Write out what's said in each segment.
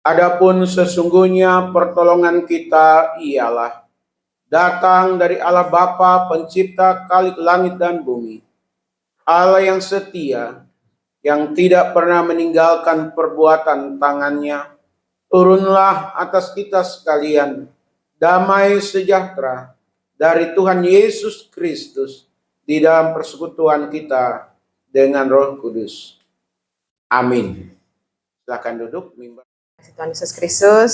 Adapun sesungguhnya pertolongan kita ialah datang dari Allah Bapa pencipta langit dan bumi, Allah yang setia, yang tidak pernah meninggalkan perbuatan tangannya. Turunlah atas kita sekalian damai sejahtera dari Tuhan Yesus Kristus di dalam persekutuan kita dengan Roh Kudus. Amin. Silakan duduk. Tuhan Yesus Kristus,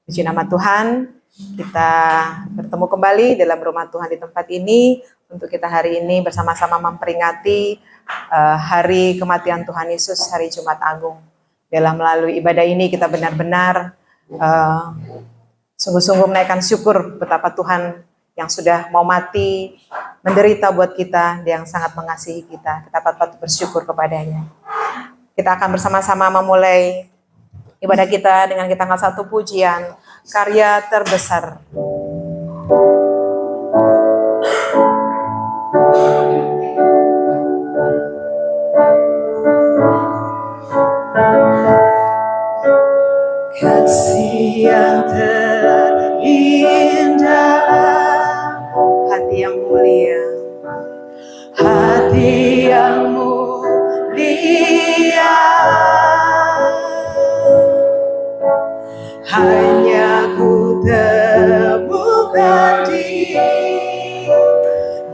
puji nama Tuhan. Kita bertemu kembali dalam rumah Tuhan di tempat ini untuk kita hari ini bersama-sama memperingati hari kematian Tuhan Yesus, hari Jumat Agung. Dalam melalui ibadah ini kita benar-benar sungguh-sungguh menaikkan syukur betapa Tuhan yang sudah mau mati, menderita buat kita, yang sangat mengasihi kita. Kita patut bersyukur kepadanya. Kita akan bersama-sama memulai ibadah kita dengan kita angkat satu pujian, karya terbesar. Kasih yang terindah, hati yang mulia, hati yang mulia. Hanya ku temukan di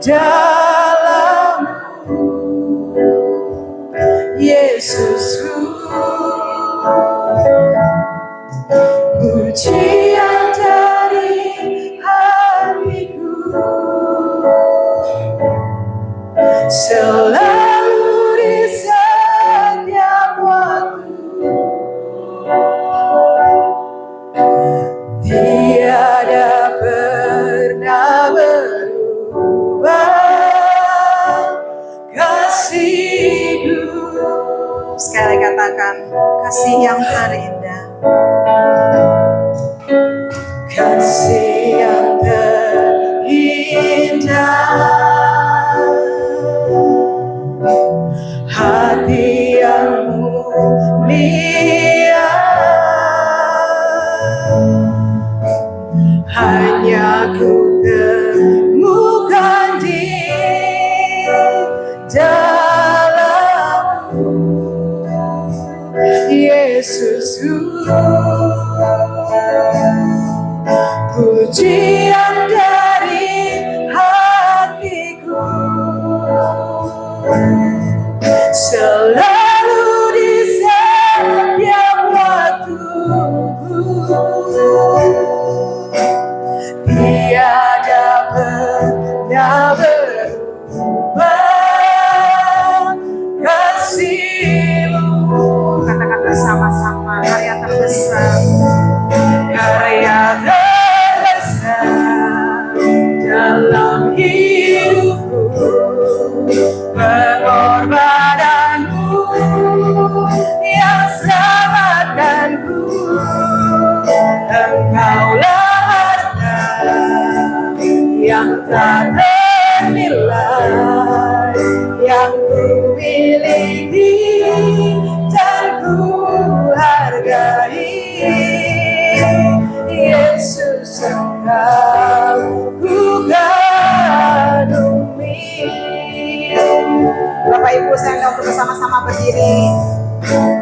dalam-Mu, Yesusku. Pujian dari hatiku selalu di setiap waktu. Tiada pernah berubah kasih-Ku. Sekali katakan, kasih yang terindah, kasih yang terindah, hati yang mulia. Hanya ku temukan di dalam-Mu, Yesusku. Pujian dari hatiku selalu di setiap waktu. Tiada pernah berubah kasih-Mu. Katakan bersama-sama, karya terbesar, karya terbesar dalam hidupku, pengorbananmu yang selamatkanku. Engkaulah yang tak ternilai, yang ku miliki dan ku hargai. Yesus, Engkau ku kagumi. Bapak Ibu, saya undang untuk bersama-sama berdiri.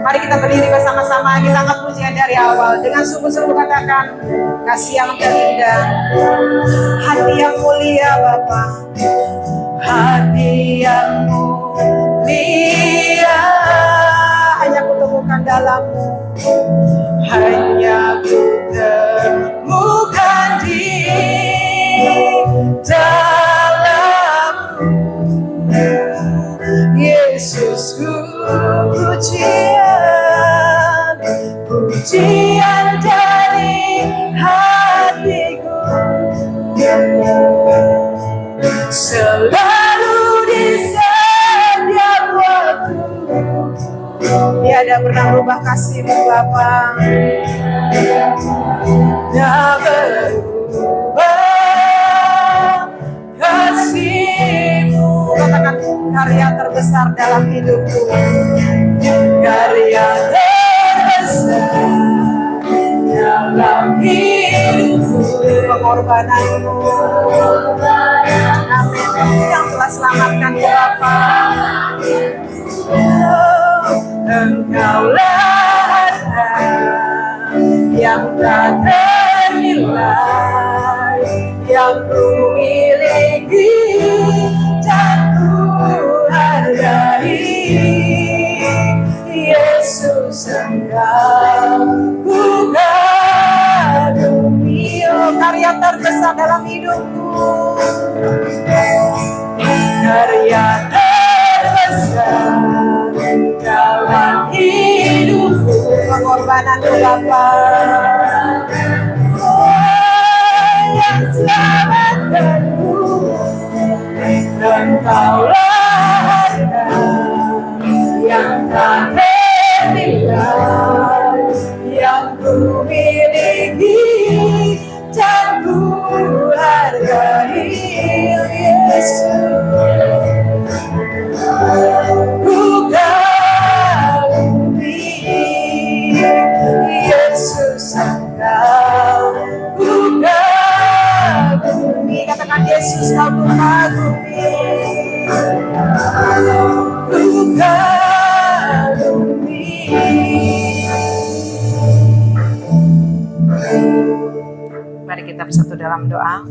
Mari kita berdiri bersama-sama, kita angkat pujian dari awal dengan sungguh-sungguh katakan, kasih yang terindah, hati yang mulia Bapa, hati yang mulia. Hanya ku temukan dalam-Mu, hanya ku temukan di dalam-Mu, Yesusku. Pujian, pujian dari hatiku selalu di setiap waktu. Tiada pernah berubah kasih-Mu Bapa, tiada berubah kasih-Mu. Katakan, karya terbesar dalam hidupku, karya terbesar pengorbananmu. Amin. Yang telah selamatkan Bapa. Engkaulah harta yang tak ternilai, yang ku miliki dan ku hargai. Yesus, Engkau ku kagumi. Oh, karya terbesar dalam hidupku, karya terbesar dalam hidupku, pengorbananmu Bapa. Oh, yang selamatkanku, Engkaulah harta yang tak ternilai, yang ku miliki dan ku hargai. Yesus, ku kagumi. Yesus, Engkau ku kagumi. Katakan Yesus, Kau ku kagumi. Ku kagumi. Mari kita bersatu dalam doa.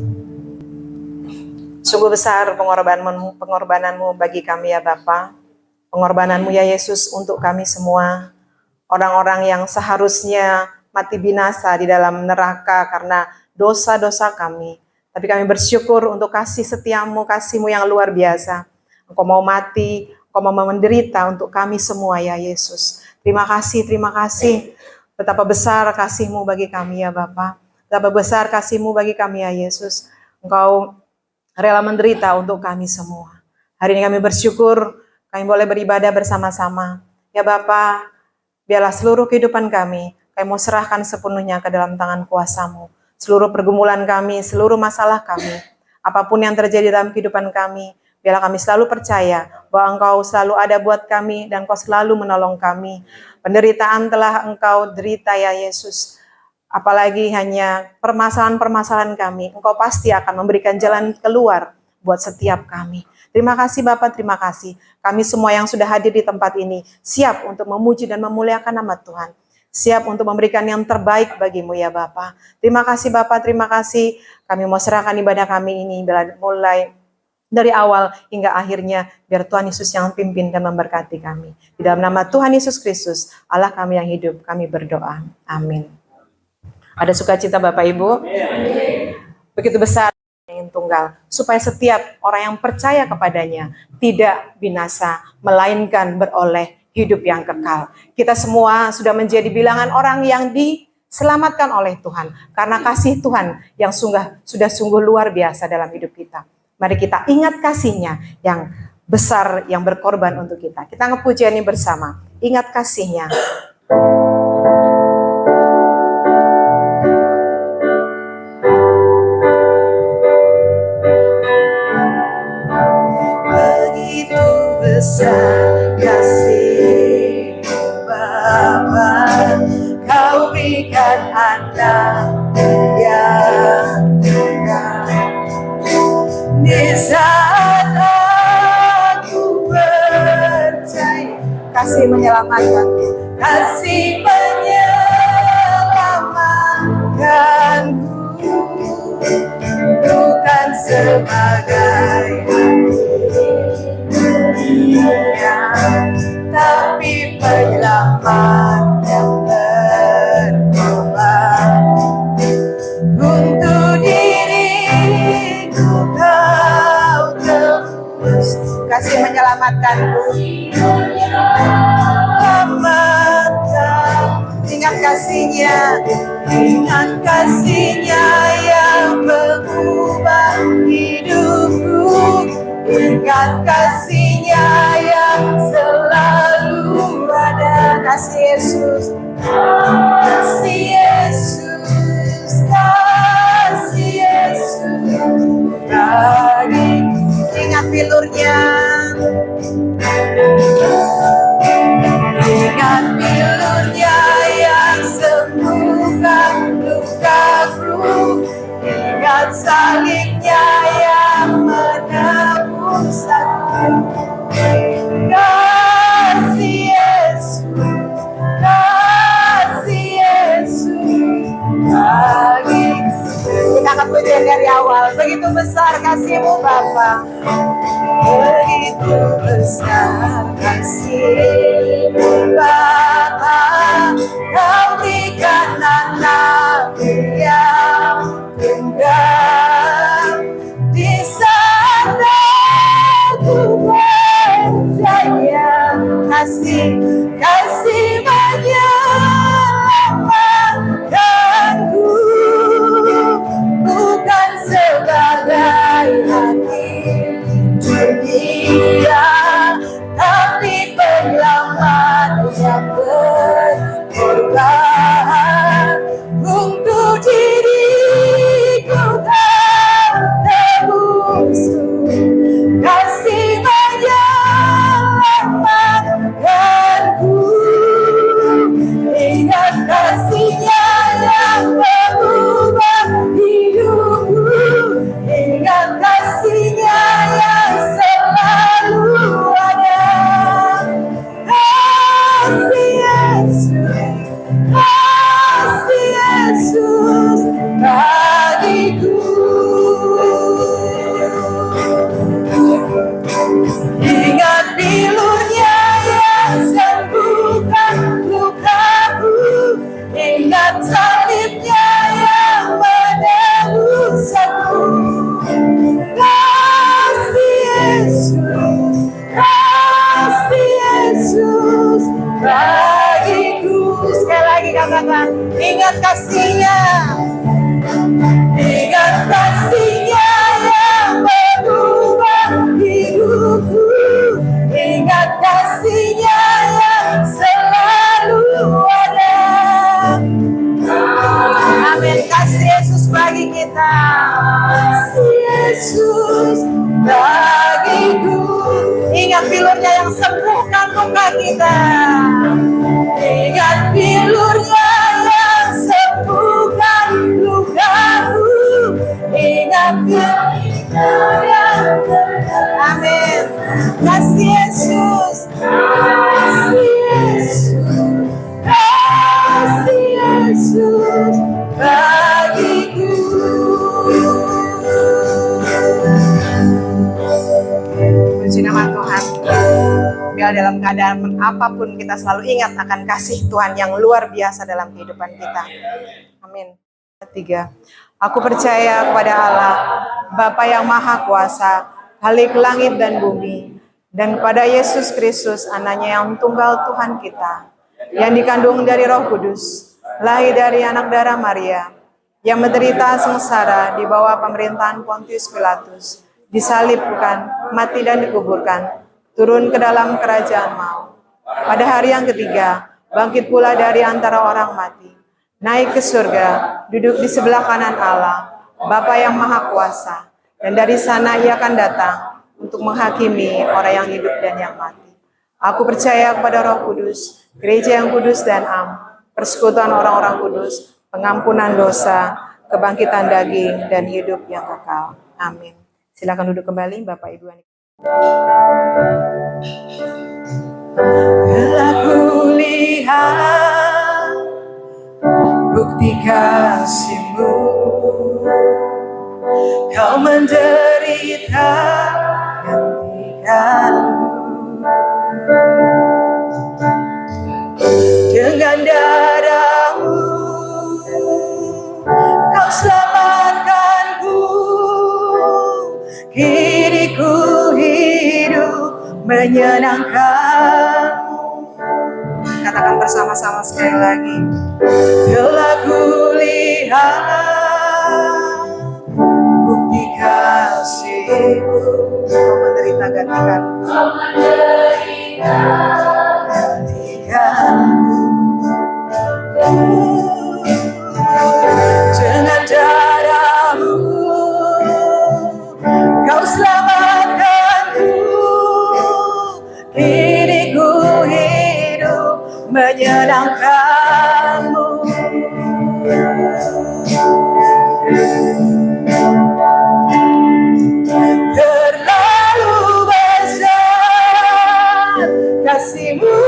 Sungguh besar pengorbananmu bagi kami ya Bapa. Pengorbananmu ya Yesus untuk kami semua. Orang-orang yang seharusnya mati binasa di dalam neraka karena dosa-dosa kami. Tapi kami bersyukur untuk kasih setiamu, kasihmu yang luar biasa. Engkau mau mati, Engkau mau menderita untuk kami semua ya Yesus. Terima kasih, terima kasih. Betapa besar kasihmu bagi kami ya Bapa. Betapa besar kasihmu bagi kami ya Yesus. Engkau rela menderita untuk kami semua. Hari ini kami bersyukur, kami boleh beribadah bersama-sama. Ya Bapa, biarlah seluruh kehidupan kami mau serahkan sepenuhnya ke dalam tangan kuasa-Mu. Seluruh pergumulan kami, seluruh masalah kami, apapun yang terjadi dalam kehidupan kami, biarlah kami selalu percaya bahwa Engkau selalu ada buat kami dan Engkau selalu menolong kami. Penderitaan telah Engkau derita ya Yesus. Apalagi hanya permasalahan-permasalahan kami, Engkau pasti akan memberikan jalan keluar buat setiap kami. Terima kasih Bapak, terima kasih. Kami semua yang sudah hadir di tempat ini, siap untuk memuji dan memuliakan nama Tuhan. Siap untuk memberikan yang terbaik bagimu ya Bapak. Terima kasih Bapak, terima kasih. Kami mau serahkan ibadah kami ini mulai dari awal hingga akhirnya, biar Tuhan Yesus yang pimpin dan memberkati kami. Di dalam nama Tuhan Yesus Kristus, Allah kami yang hidup, kami berdoa. Amin. Ada sukacita Bapak Ibu? Begitu besar yang tunggal, supaya setiap orang yang percaya kepadanya tidak binasa, melainkan beroleh hidup yang kekal. Kita semua sudah menjadi bilangan orang yang diselamatkan oleh Tuhan, karena kasih Tuhan yang sudah sungguh luar biasa dalam hidup kita. Mari kita ingat kasih-Nya yang besar, yang berkorban untuk kita. Kita ngepuji ini bersama, ingat kasih-Nya. Besar kasih Bapa, Kau berikan anak yang tunggal. Di saat aku percaya, kasih menyelamatkan, kasih menyelamatkanku, bukan sebagai tapi penyelamat yang berkorban untuk diriku. Kau terus kasih menyelamatkanku, ingat kasih-Nya, ingat kasih-Nya yang mengubah hidupku. Ingat kasih-Nya yang selalu ada. Kasih Yesus, kasih Yesus, kasih Yesus. Lagi ingat pilur-Nya, ingat pilur-Nya yang sembuhkan lukaku. Ingat yang dari awal. Begitu besar kasih-Mu Bapa, begitu besar kasih-Mu Bapa. Kau berikan anak-Mu yang tunggal. Di sana ku percaya kasih menyelamatkanku, bukan sebagai hakim dunia, tapi penyelamat yang berkorban untuk diriku kau tebus. Kasih menyelamatkanku, ingat kasih-Nya yang mengubah hidupku, ingat kasih-Nya yang selalu ada. Kasih Yesus bagiku. Ingat pilu-Nya yang sembuhkan lukaku, ingat salib-Nya yang menebus aku. Kasih Yesus bagiku. Sekali lagi katakan, ingat kasih-Nya, ingat kasih-Nya yang mengubah hidupku, ingat kasih-Nya yang selalu ada. Amin. Kasih Yesus bagi kita, kasih Yesus bagiku. Ingat pilur-Nya yang sembuhkan luka kita, ingat pilur-Nya yang sembuhkan lukaku, ingat pilur-Nya yang amin. Kasih Yesus, kasih Yesus, kasih Yesus bagiku. Puji nama Tuhan. Biar dalam keadaan apapun kita selalu ingat akan kasih Tuhan yang luar biasa dalam kehidupan kita. Amin. 3. Aku percaya kepada Allah, Bapa yang Maha Kuasa, Khalik langit dan bumi, dan kepada Yesus Kristus, Anaknya yang tunggal Tuhan kita, yang dikandung dari Roh Kudus, lahir dari anak darah Maria, yang menderita sengsara di bawah pemerintahan Pontius Pilatus, disalibkan, mati dan dikuburkan, turun ke dalam kerajaan maut. Pada hari yang ketiga, bangkit pula dari antara orang mati, naik ke surga, duduk di sebelah kanan Allah, Bapa yang Maha Kuasa, dan dari sana Ia akan datang untuk menghakimi orang yang hidup dan yang mati. Aku percaya kepada Roh Kudus, gereja yang kudus dan am, persekutuan orang-orang kudus, pengampunan dosa, kebangkitan daging, dan hidup yang kekal. Amin. Silakan duduk kembali, Bapak Ibu. Telah kulihat bukti kasih-Mu, Kau menderita gantikanku. Dengan darah-Mu Kau selamatkanku, kini ku hidup menyenangkan-Mu. Katakan bersama-sama sekali lagi. Telah kulihat bukti kasih-Mu, Kau menderita gantikanku. Dengan darah-Mu Kau selamatkanku, kini ku hidup menyenangkan-Mu. Terlalu besar kasih-Mu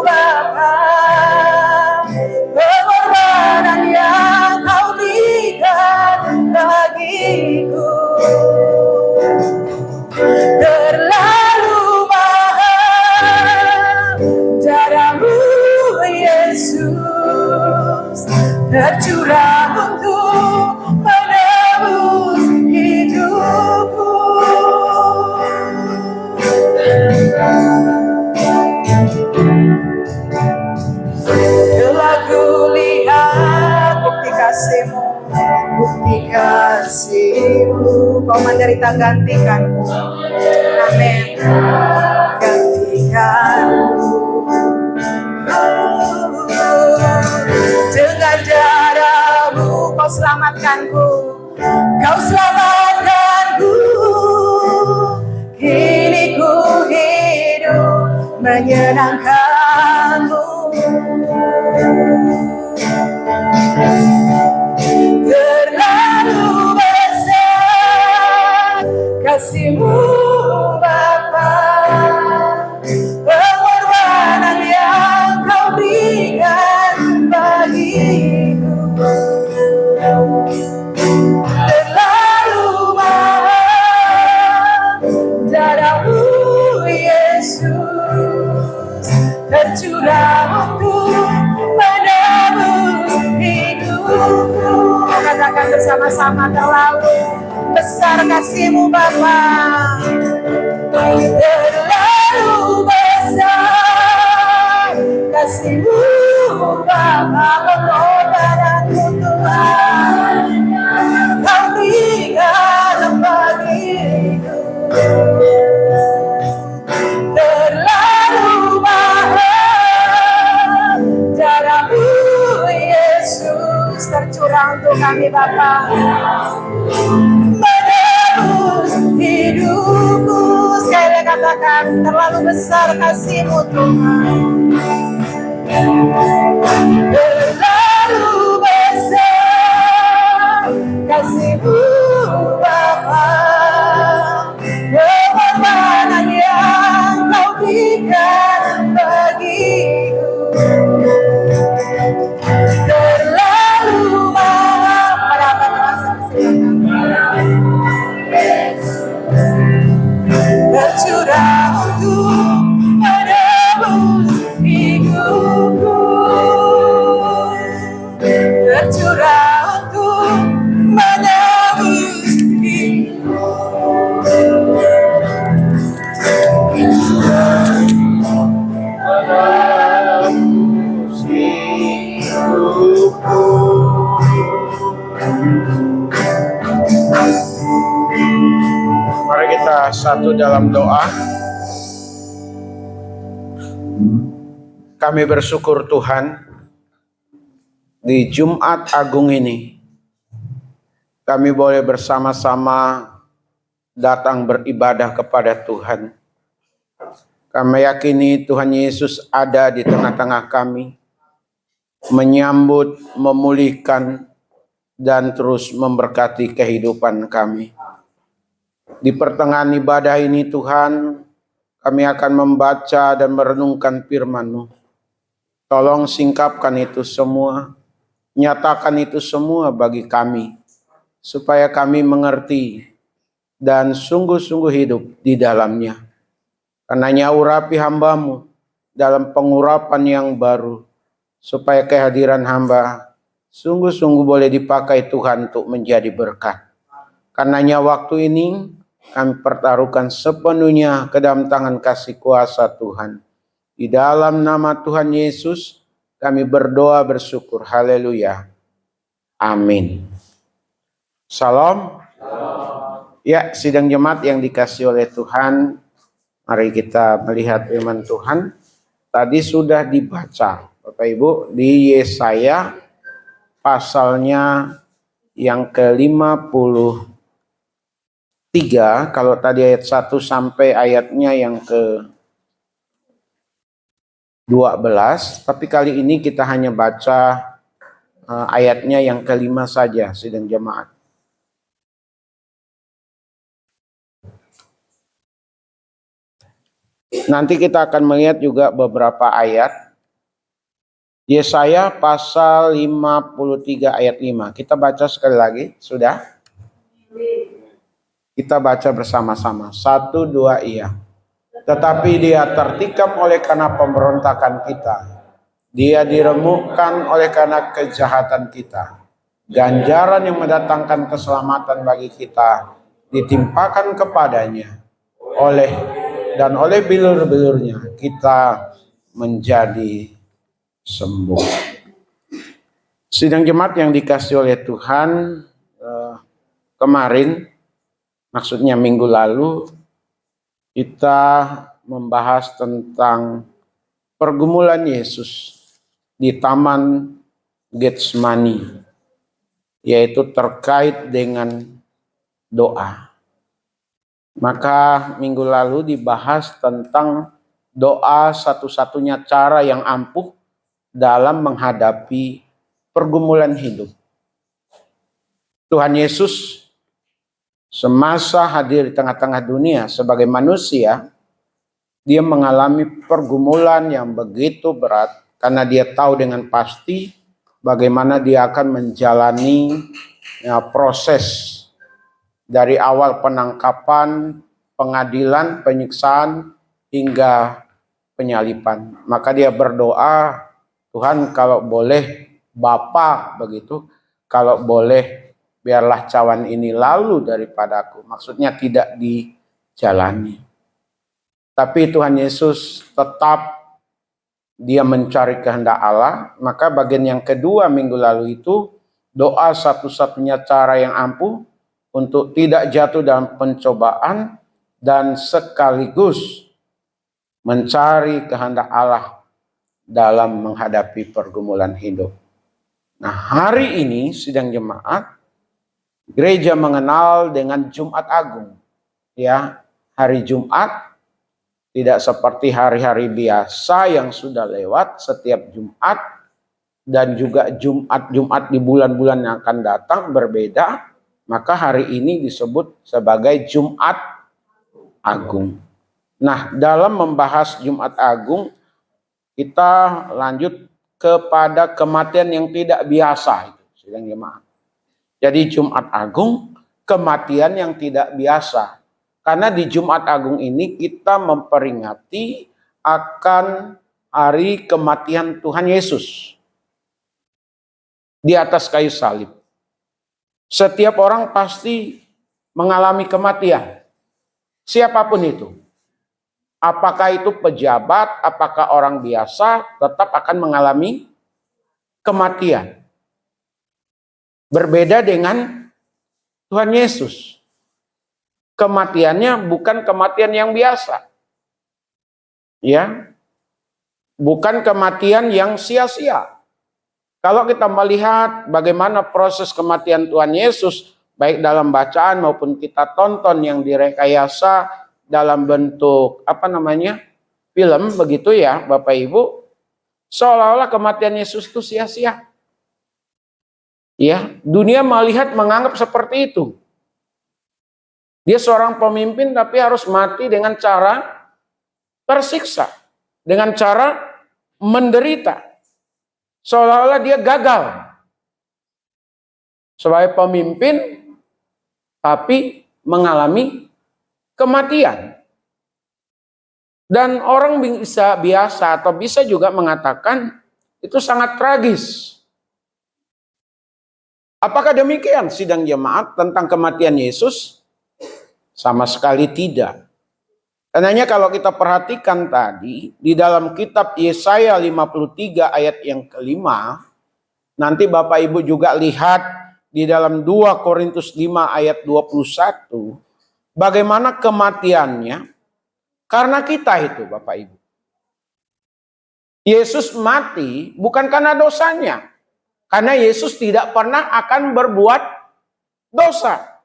Bapa, pengorbanan yang Kau berikan bagi tercurah untuk menebus hidupku. Telah kulihat bukti kasih-Mu, bukti kasih-Mu. Kau menderita gantikanku. Amin. Gantikanku. Dengan darah-Mu Kau selamatkanku. Kau selamatkanku. Kini ku hidup menyenangkan-Mu. Terlalu besar kasih-Mu Bapa, pengorbanan yang Kau berikan bagiku. Terlalu mahal darah-Mu Yesus, tercurah untuk menebus hidupku. Katakan bersama-sama, terlalu besar kasih-Mu Bapa, terlalu besar kasih-Mu Bapa, pengorbananmu Tuhan Kau berikan bagiku. Terlalu mahal darah-Mu Yesus, tercurah untuk kami Bapa, menebus hidupku. Sekali lagi katakan, terlalu besar kasih-Mu Tuhan, terlalu besar kasih-Mu Bapa, pengorbanan yang Kau berikan bagiku. Terlalu mahal. Pada apa tercurah untuk menebus hidupku. Tercurah untuk menebus hidupku. Mari kita satu dalam doa. Kami bersyukur Tuhan, di Jumat Agung ini kami boleh bersama-sama datang beribadah kepada Tuhan. Kami yakini Tuhan Yesus ada di tengah-tengah kami, menyambut, memulihkan, dan terus memberkati kehidupan kami. Di pertengahan ibadah ini Tuhan, kami akan membaca dan merenungkan firman-Mu. Tolong singkapkan itu semua, nyatakan itu semua bagi kami, supaya kami mengerti dan sungguh-sungguh hidup di dalamnya. Karenanya urapi hamba-Mu dalam pengurapan yang baru, supaya kehadiran hamba sungguh-sungguh boleh dipakai Tuhan untuk menjadi berkat. Karenanya waktu ini kami pertaruhkan sepenuhnya ke dalam tangan kasih kuasa Tuhan. Di dalam nama Tuhan Yesus kami berdoa bersyukur. Haleluya. Amin. Salam. Ya, sidang jemaat yang dikasih oleh Tuhan, mari kita melihat firman Tuhan. Tadi sudah dibaca, Bapak Ibu, di Yesaya pasalnya yang ke-53, kalau tadi ayat 1 sampai ayatnya yang ke-12, tapi kali ini kita hanya baca ayatnya yang ke-5 saja, sidang jemaat. Nanti kita akan melihat juga beberapa ayat. Yesaya pasal 53 ayat 5. Kita baca sekali lagi, sudah? Kita baca bersama-sama. 1, 2, iya. Tetapi dia tertikam oleh karena pemberontakan kita. Dia diremukkan oleh karena kejahatan kita. Ganjaran yang mendatangkan keselamatan bagi kita ditimpakan kepadanya. Oleh bilur-bilurnya kita menjadi sembuh. Sidang jemaat yang dikasih oleh Tuhan, kemarin, maksudnya minggu lalu, kita membahas tentang pergumulan Yesus di Taman Getsemani, yaitu terkait dengan doa. Maka minggu lalu dibahas tentang doa satu-satunya cara yang ampuh dalam menghadapi pergumulan hidup. Tuhan Yesus semasa hadir di tengah-tengah dunia sebagai manusia, dia mengalami pergumulan yang begitu berat karena dia tahu dengan pasti bagaimana dia akan menjalani proses dari awal penangkapan, pengadilan, penyiksaan, hingga penyalipan. Maka dia berdoa, Tuhan kalau boleh, Bapa begitu, kalau boleh biarlah cawan ini lalu daripadaku. Maksudnya tidak dijalani. Tapi Tuhan Yesus tetap dia mencari kehendak Allah. Maka bagian yang kedua minggu lalu itu, doa satu-satunya cara yang ampuh untuk tidak jatuh dalam pencobaan dan sekaligus mencari kehendak Allah dalam menghadapi pergumulan hidup. Nah, hari ini sidang jemaat, gereja mengenal dengan Jumat Agung. Ya, hari Jumat tidak seperti hari-hari biasa yang sudah lewat setiap Jumat, dan juga Jumat di bulan-bulan yang akan datang berbeda. Maka hari ini disebut sebagai Jumat Agung. Nah, dalam membahas Jumat Agung, kita lanjut kepada kematian yang tidak biasa. Sidang jemaat. Jadi Jumat Agung, kematian yang tidak biasa. Karena di Jumat Agung ini kita memperingati akan hari kematian Tuhan Yesus di atas kayu salib. Setiap orang pasti mengalami kematian. Siapapun itu. Apakah itu pejabat, apakah orang biasa, tetap akan mengalami kematian. Berbeda dengan Tuhan Yesus. Kematiannya bukan kematian yang biasa. Ya. Bukan kematian yang sia-sia. Kalau kita melihat bagaimana proses kematian Tuhan Yesus, baik dalam bacaan maupun kita tonton yang direkayasa dalam bentuk film begitu ya Bapak Ibu, seolah-olah kematian Yesus itu sia-sia. Ya, dunia menganggap seperti itu. Dia seorang pemimpin tapi harus mati dengan cara tersiksa, dengan cara menderita. Seolah-olah dia gagal sebagai pemimpin, tapi mengalami kematian. Dan orang bisa biasa atau bisa juga mengatakan itu sangat tragis. Apakah demikian sidang jemaat tentang kematian Yesus? Sama sekali tidak. Karenanya kalau kita perhatikan tadi, di dalam kitab Yesaya 53 ayat yang kelima, nanti Bapak Ibu juga lihat di dalam 2 Korintus 5 ayat 21, bagaimana kematiannya karena kita itu Bapak Ibu. Yesus mati bukan karena dosanya, karena Yesus tidak pernah akan berbuat dosa.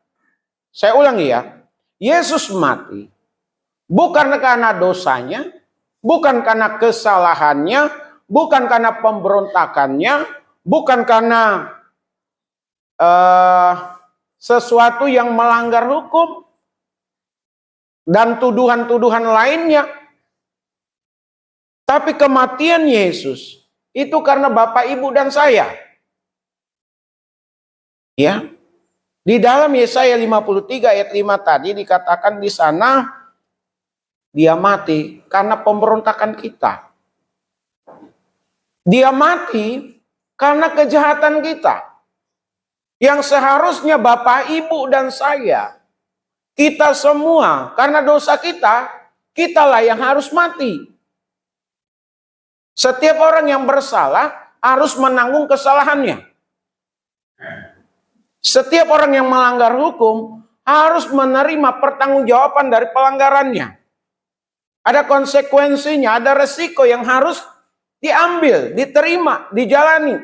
Saya ulangi ya, Yesus mati bukan karena dosanya, bukan karena kesalahannya, bukan karena pemberontakannya, bukan karena sesuatu yang melanggar hukum dan tuduhan-tuduhan lainnya. Tapi kematian Yesus itu karena Bapak, Ibu, dan saya. Ya. Di dalam Yesaya 53 ayat 5 tadi dikatakan di sana, dia mati karena pemberontakan kita. Dia mati karena kejahatan kita. Yang seharusnya Bapak, Ibu, dan saya, kita semua, karena dosa kita, kitalah yang harus mati. Setiap orang yang bersalah harus menanggung kesalahannya. Setiap orang yang melanggar hukum harus menerima pertanggungjawaban dari pelanggarannya. Ada konsekuensinya, ada resiko yang harus diambil, diterima, dijalani.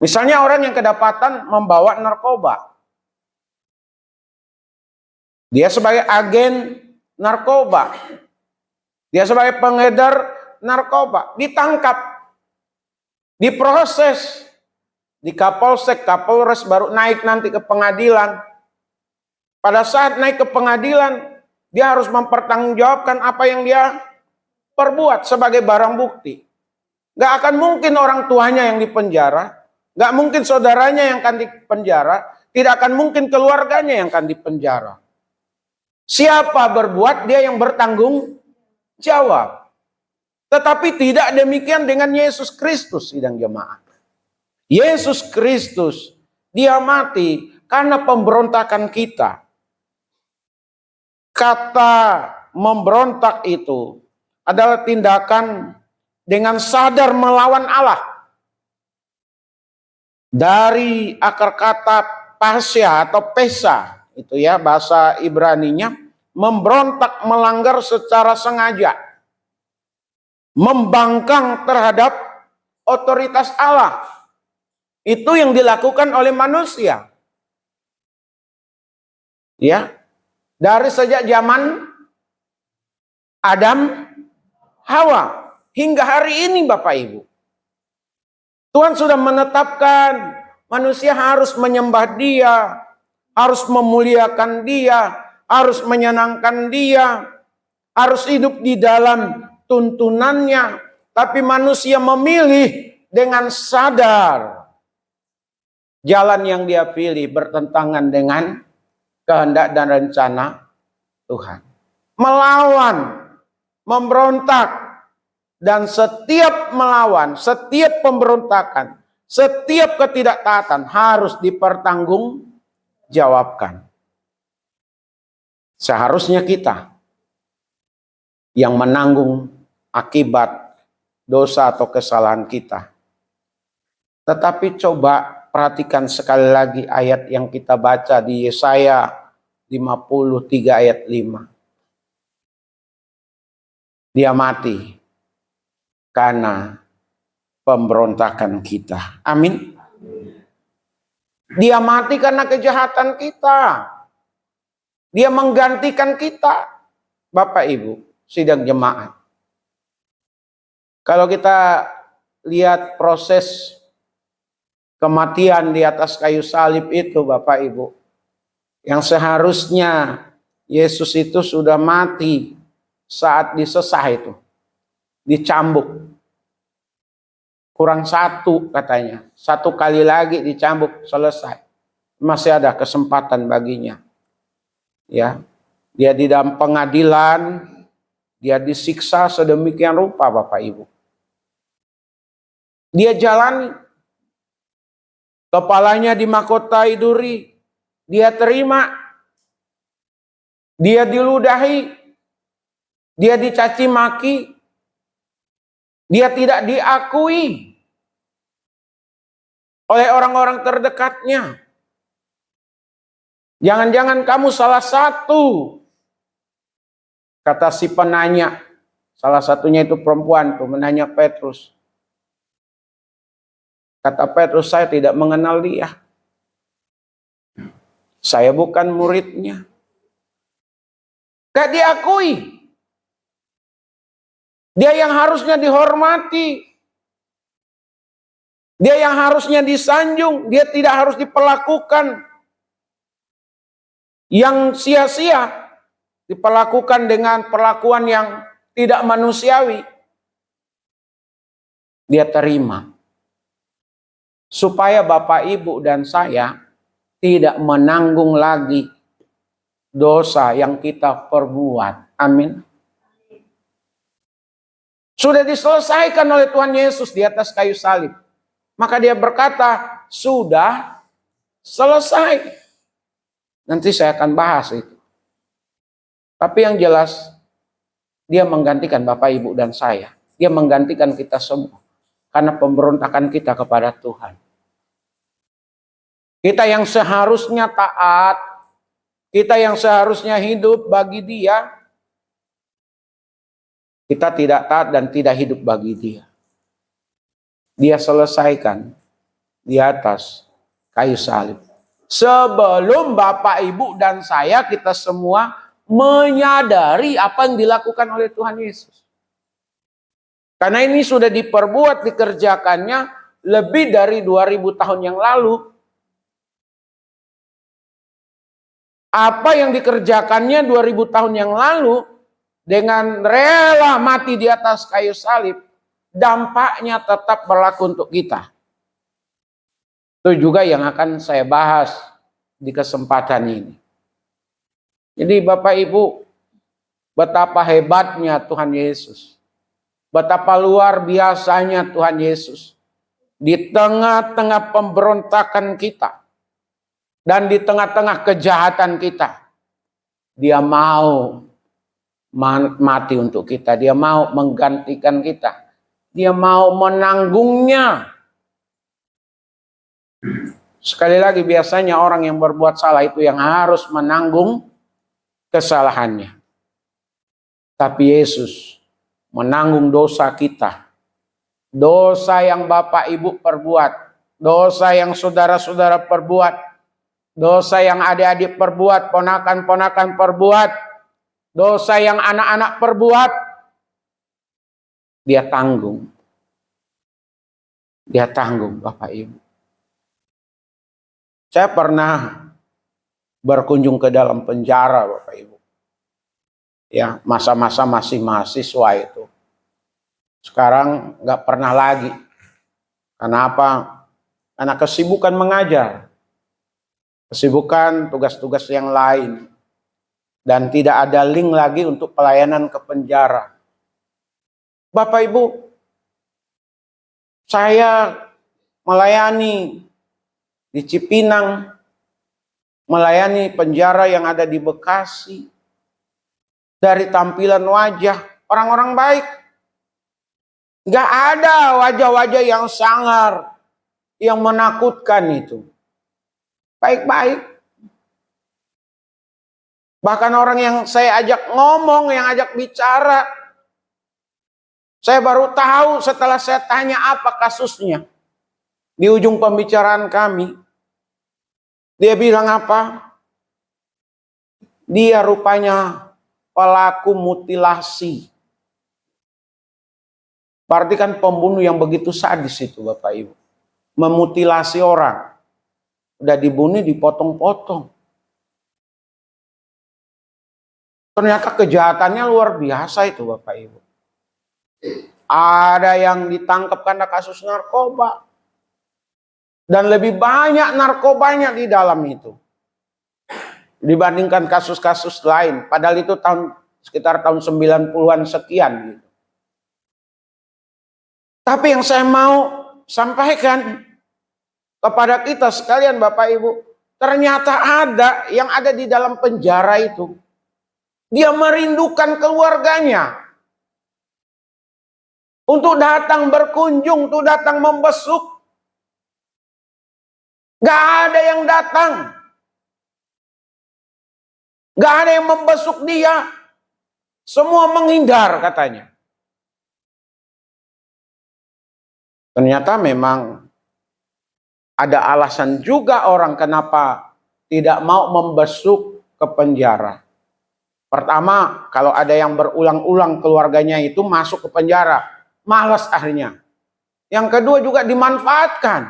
Misalnya orang yang kedapatan membawa narkoba. Dia sebagai agen narkoba. Dia sebagai pengedar narkoba. Ditangkap. Diproses. Di Kapolsek, Kapolres, baru naik nanti ke pengadilan. Pada saat naik ke pengadilan, dia harus mempertanggungjawabkan apa yang dia perbuat sebagai barang bukti. Gak akan mungkin orang tuanya yang dipenjara. Gak mungkin saudaranya yang akan dipenjara. Tidak akan mungkin keluarganya yang akan dipenjara. Siapa berbuat, dia yang bertanggung jawab. Tetapi tidak demikian dengan Yesus Kristus, sidang jemaat. Yesus Kristus, dia mati karena pemberontakan kita. Kata memberontak itu adalah tindakan dengan sadar melawan Allah. Dari akar kata pasya atau pesa, itu ya bahasa Ibraninya, memberontak, melanggar secara sengaja, membangkang terhadap otoritas Allah. Itu yang dilakukan oleh manusia. Ya, dari sejak zaman Adam, Hawa, hingga hari ini Bapak Ibu. Tuhan sudah menetapkan manusia harus menyembah Dia, harus memuliakan Dia, harus menyenangkan Dia, harus hidup di dalam tuntunannya. Tapi manusia memilih dengan sadar jalan yang dia pilih bertentangan dengan kehendak dan rencana Tuhan. Melawan, memberontak. Dan setiap melawan, setiap pemberontakan, setiap ketidaktaatan harus dipertanggungjawabkan. Seharusnya kita yang menanggung akibat dosa atau kesalahan kita. Tetapi coba perhatikan sekali lagi ayat yang kita baca di Yesaya 53 ayat 5. Dia mati karena pemberontakan kita. Amin. Dia mati karena kejahatan kita. Dia menggantikan kita. Bapak Ibu, sidang jemaat. Kalau kita lihat proses kematian di atas kayu salib itu, Bapak Ibu, yang seharusnya Yesus itu sudah mati saat disesah itu. Dicambuk. Kurang satu katanya. Satu kali lagi dicambuk, selesai. Masih ada kesempatan baginya. Ya, dia di dalam pengadilan, dia disiksa sedemikian rupa Bapak Ibu. Dia jalani. Kepalanya dimahkotai duri. Dia terima. Dia diludahi. Dia dicaci maki. Dia tidak diakui oleh orang-orang terdekatnya. Jangan-jangan kamu salah satu, kata si penanya. Salah satunya itu perempuan tuh menanya Petrus. Kata Petrus, saya tidak mengenal dia. Saya bukan muridnya. Gak diakui. Dia yang harusnya dihormati. Dia yang harusnya disanjung. Dia tidak harus diperlakukan yang sia-sia. Diperlakukan dengan perlakuan yang tidak manusiawi. Dia terima. Supaya Bapak, Ibu, dan saya tidak menanggung lagi dosa yang kita perbuat. Amin. Sudah diselesaikan oleh Tuhan Yesus di atas kayu salib. Maka dia berkata, sudah selesai. Nanti saya akan bahas itu. Tapi yang jelas, dia menggantikan Bapak, Ibu, dan saya. Dia menggantikan kita semua. Karena pemberontakan kita kepada Tuhan. Kita yang seharusnya taat, kita yang seharusnya hidup bagi dia, kita tidak taat dan tidak hidup bagi dia. Dia selesaikan di atas kayu salib. Sebelum Bapak, Ibu, dan saya, kita semua menyadari apa yang dilakukan oleh Tuhan Yesus. Karena ini sudah diperbuat, dikerjakannya lebih dari 2000 tahun yang lalu. Apa yang dikerjakannya 2000 tahun yang lalu dengan rela mati di atas kayu salib, dampaknya tetap berlaku untuk kita. Itu juga yang akan saya bahas di kesempatan ini. Jadi Bapak Ibu, betapa hebatnya Tuhan Yesus. Betapa luar biasanya Tuhan Yesus. Di tengah-tengah pemberontakan kita. Dan di tengah-tengah kejahatan kita, dia mau mati untuk kita. Dia mau menggantikan kita. Dia mau menanggungnya. Sekali lagi, biasanya orang yang berbuat salah itu yang harus menanggung kesalahannya. Tapi Yesus menanggung dosa kita. Dosa yang Bapak Ibu perbuat. Dosa yang saudara-saudara perbuat. Dosa yang adik-adik perbuat, ponakan-ponakan perbuat, dosa yang anak-anak perbuat, dia tanggung. Dia tanggung, Bapak Ibu. Saya pernah berkunjung ke dalam penjara, Bapak Ibu. Ya, masa-masa masih mahasiswa itu. Sekarang nggak pernah lagi. Kenapa? Karena kesibukan mengajar. Kesibukan tugas-tugas yang lain. Dan tidak ada link lagi untuk pelayanan ke penjara. Bapak Ibu, saya melayani di Cipinang, melayani penjara yang ada di Bekasi. Dari tampilan wajah, orang-orang baik. Gak ada wajah-wajah yang sangar, yang menakutkan itu. Baik-baik. Bahkan orang yang saya ajak ngomong, yang ajak bicara, saya baru tahu setelah saya tanya apa kasusnya. Di ujung pembicaraan kami, dia bilang apa? Dia rupanya pelaku mutilasi. Berarti kan pembunuh yang begitu sadis itu, Bapak Ibu. Memutilasi orang. Udah dibunuh, dipotong-potong. Ternyata kejahatannya luar biasa itu, Bapak Ibu. Ada yang ditangkap karena kasus narkoba. Dan lebih banyak narkobanya di dalam itu. Dibandingkan kasus-kasus lain. Padahal itu sekitar tahun 90-an sekian. Gitu. Tapi yang saya mau sampaikan kepada kita sekalian Bapak Ibu, ternyata ada yang ada di dalam penjara itu. Dia merindukan keluarganya. Untuk datang berkunjung, untuk datang membesuk. Gak ada yang datang. Gak ada yang membesuk dia. Semua menghindar katanya. Ternyata memang ada alasan juga orang kenapa tidak mau membesuk ke penjara. Pertama, kalau ada yang berulang-ulang keluarganya itu masuk ke penjara, malas akhirnya. Yang kedua juga dimanfaatkan.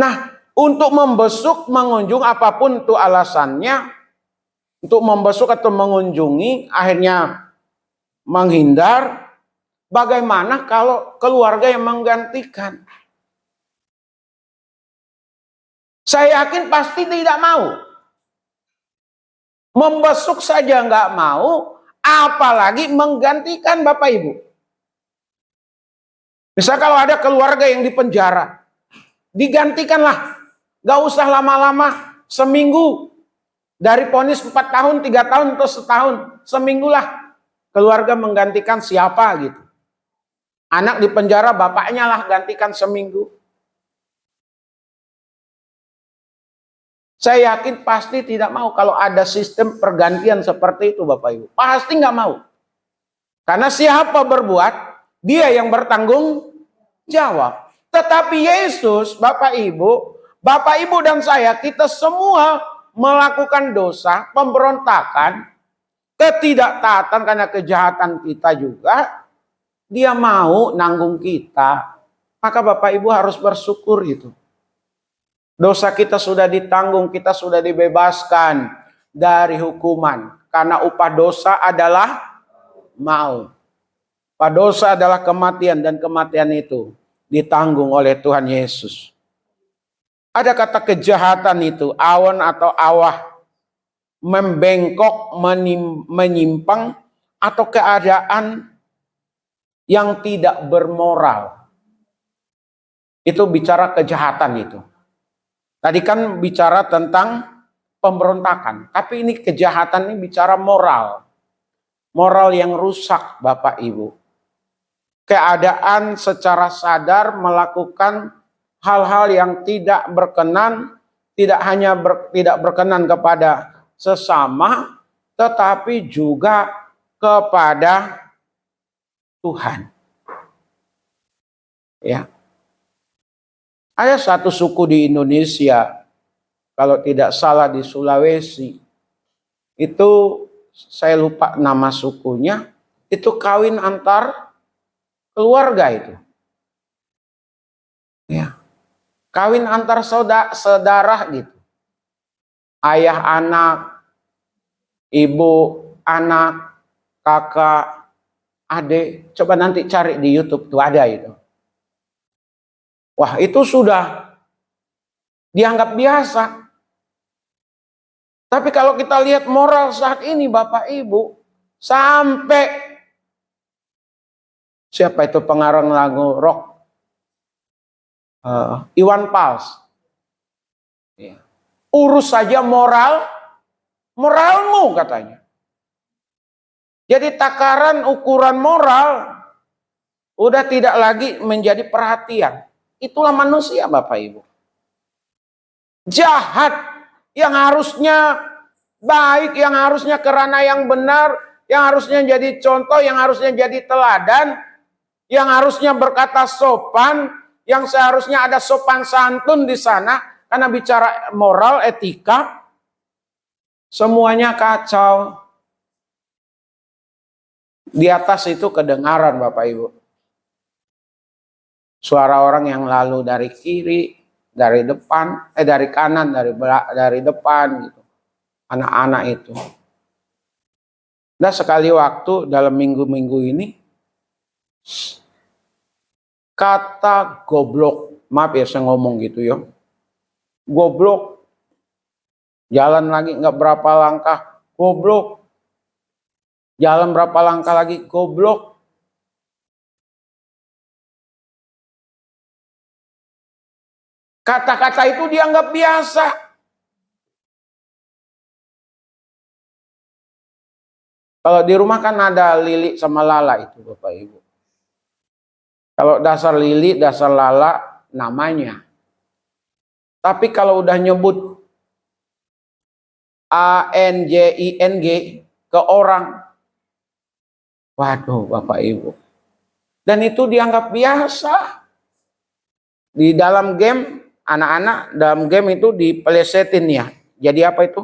Nah, untuk membesuk, mengunjung apapun itu alasannya, untuk membesuk atau mengunjungi, akhirnya menghindar. Bagaimana kalau keluarga yang menggantikan? Saya yakin pasti tidak mau. Membesuk saja nggak mau, apalagi menggantikan Bapak Ibu. Misal kalau ada keluarga yang dipenjara, digantikanlah. Gak usah lama-lama, seminggu. Dari vonis 4 tahun, 3 tahun, atau setahun. Seminggu lah keluarga menggantikan siapa gitu. Anak di penjara, bapaknya lah gantikan seminggu. Saya yakin pasti tidak mau kalau ada sistem pergantian seperti itu Bapak Ibu. Pasti nggak mau. Karena siapa berbuat, dia yang bertanggung jawab. Tetapi Yesus, Bapak Ibu dan saya, kita semua melakukan dosa, pemberontakan, ketidaktaatan karena kejahatan kita juga. Dia mau nanggung kita. Maka Bapak Ibu harus bersyukur itu. Dosa kita sudah ditanggung, kita sudah dibebaskan dari hukuman. Karena upah dosa adalah maut. Upah dosa adalah kematian, dan kematian itu ditanggung oleh Tuhan Yesus. Ada kata kejahatan itu, awan atau awah, membengkok, menyimpang, atau keadaan yang tidak bermoral. Itu bicara kejahatan itu. Tadi kan bicara tentang pemberontakan, tapi ini kejahatan ini bicara moral. Moral yang rusak Bapak Ibu. Keadaan secara sadar melakukan hal-hal yang tidak berkenan, tidak hanya tidak berkenan kepada sesama, tetapi juga kepada Tuhan. Ya. Ada satu suku di Indonesia, kalau tidak salah di Sulawesi, itu saya lupa nama sukunya, itu kawin antar keluarga itu. Ya. Kawin antar saudara gitu. Ayah anak, ibu anak, kakak, adik. Coba nanti cari di YouTube tuh ada itu. Wah, itu sudah dianggap biasa. Tapi kalau kita lihat moral saat ini Bapak Ibu, sampai siapa itu pengarang lagu rock? Iwan Fals. Ya. Urus saja moralmu katanya. Jadi takaran ukuran moral udah tidak lagi menjadi perhatian. Itulah manusia Bapak Ibu. Jahat yang harusnya baik, yang harusnya kerana yang benar, yang harusnya jadi contoh, yang harusnya jadi teladan, yang harusnya berkata sopan, yang seharusnya ada sopan santun di sana, karena bicara moral, etika, semuanya kacau. Di atas itu kedengaran Bapak Ibu. Suara orang yang lalu dari kiri, dari depan, dari kanan, dari depan gitu. Anak-anak itu. Dan sekali waktu dalam minggu-minggu ini, kata goblok, maaf ya saya ngomong gitu ya, goblok, jalan lagi nggak berapa langkah, goblok, jalan berapa langkah lagi, goblok. Kata-kata itu dianggap biasa. Kalau di rumah kan ada Lili sama Lala itu Bapak Ibu. Kalau dasar Lili, dasar Lala namanya. Tapi kalau udah nyebut ANJING ke orang, waduh Bapak Ibu. Dan itu dianggap biasa. Di dalam game, anak-anak dalam game itu dipelesetin ya. Jadi apa itu?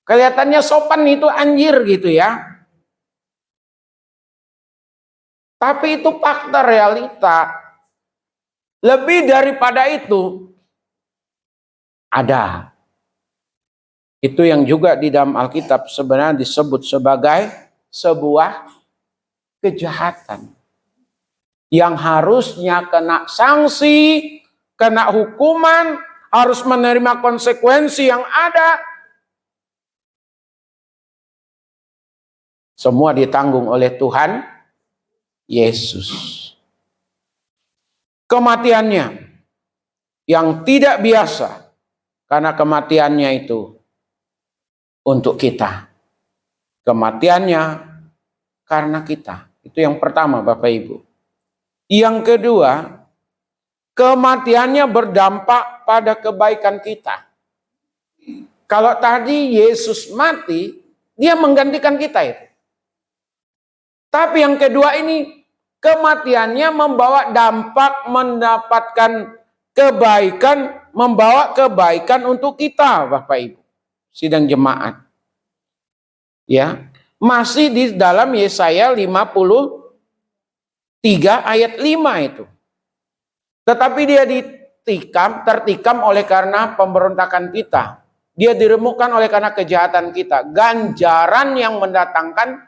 Kelihatannya sopan itu anjir gitu ya. Tapi itu fakta realita. Lebih daripada itu ada. Itu yang juga di dalam Alkitab sebenarnya disebut sebagai sebuah kejahatan. Yang harusnya kena sanksi, kena hukuman, harus menerima konsekuensi yang ada. Semua ditanggung oleh Tuhan Yesus. Kematiannya yang tidak biasa, karena kematiannya itu untuk kita. Kematiannya karena kita. Itu yang pertama, Bapak Ibu. Yang kedua, kematiannya berdampak pada kebaikan kita. Kalau tadi Yesus mati, dia menggantikan kita itu. Tapi yang kedua ini, kematiannya membawa dampak, mendapatkan kebaikan, membawa kebaikan untuk kita, Bapak Ibu. Sidang jemaat. Ya, masih di dalam Yesaya 53 ayat 5 itu. Tetapi dia tertikam oleh karena pemberontakan kita. Dia diremukkan oleh karena kejahatan kita. Ganjaran yang mendatangkan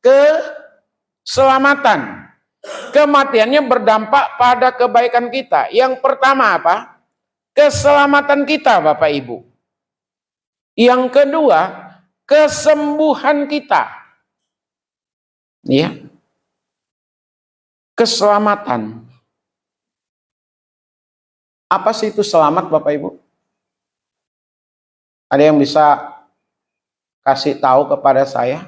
keselamatan. Kematiannya berdampak pada kebaikan kita. Yang pertama apa? Keselamatan kita, Bapak Ibu. Yang kedua, kesembuhan kita. Ya. Keselamatan. Apa sih itu selamat, Bapak Ibu? Ada yang bisa kasih tahu kepada saya?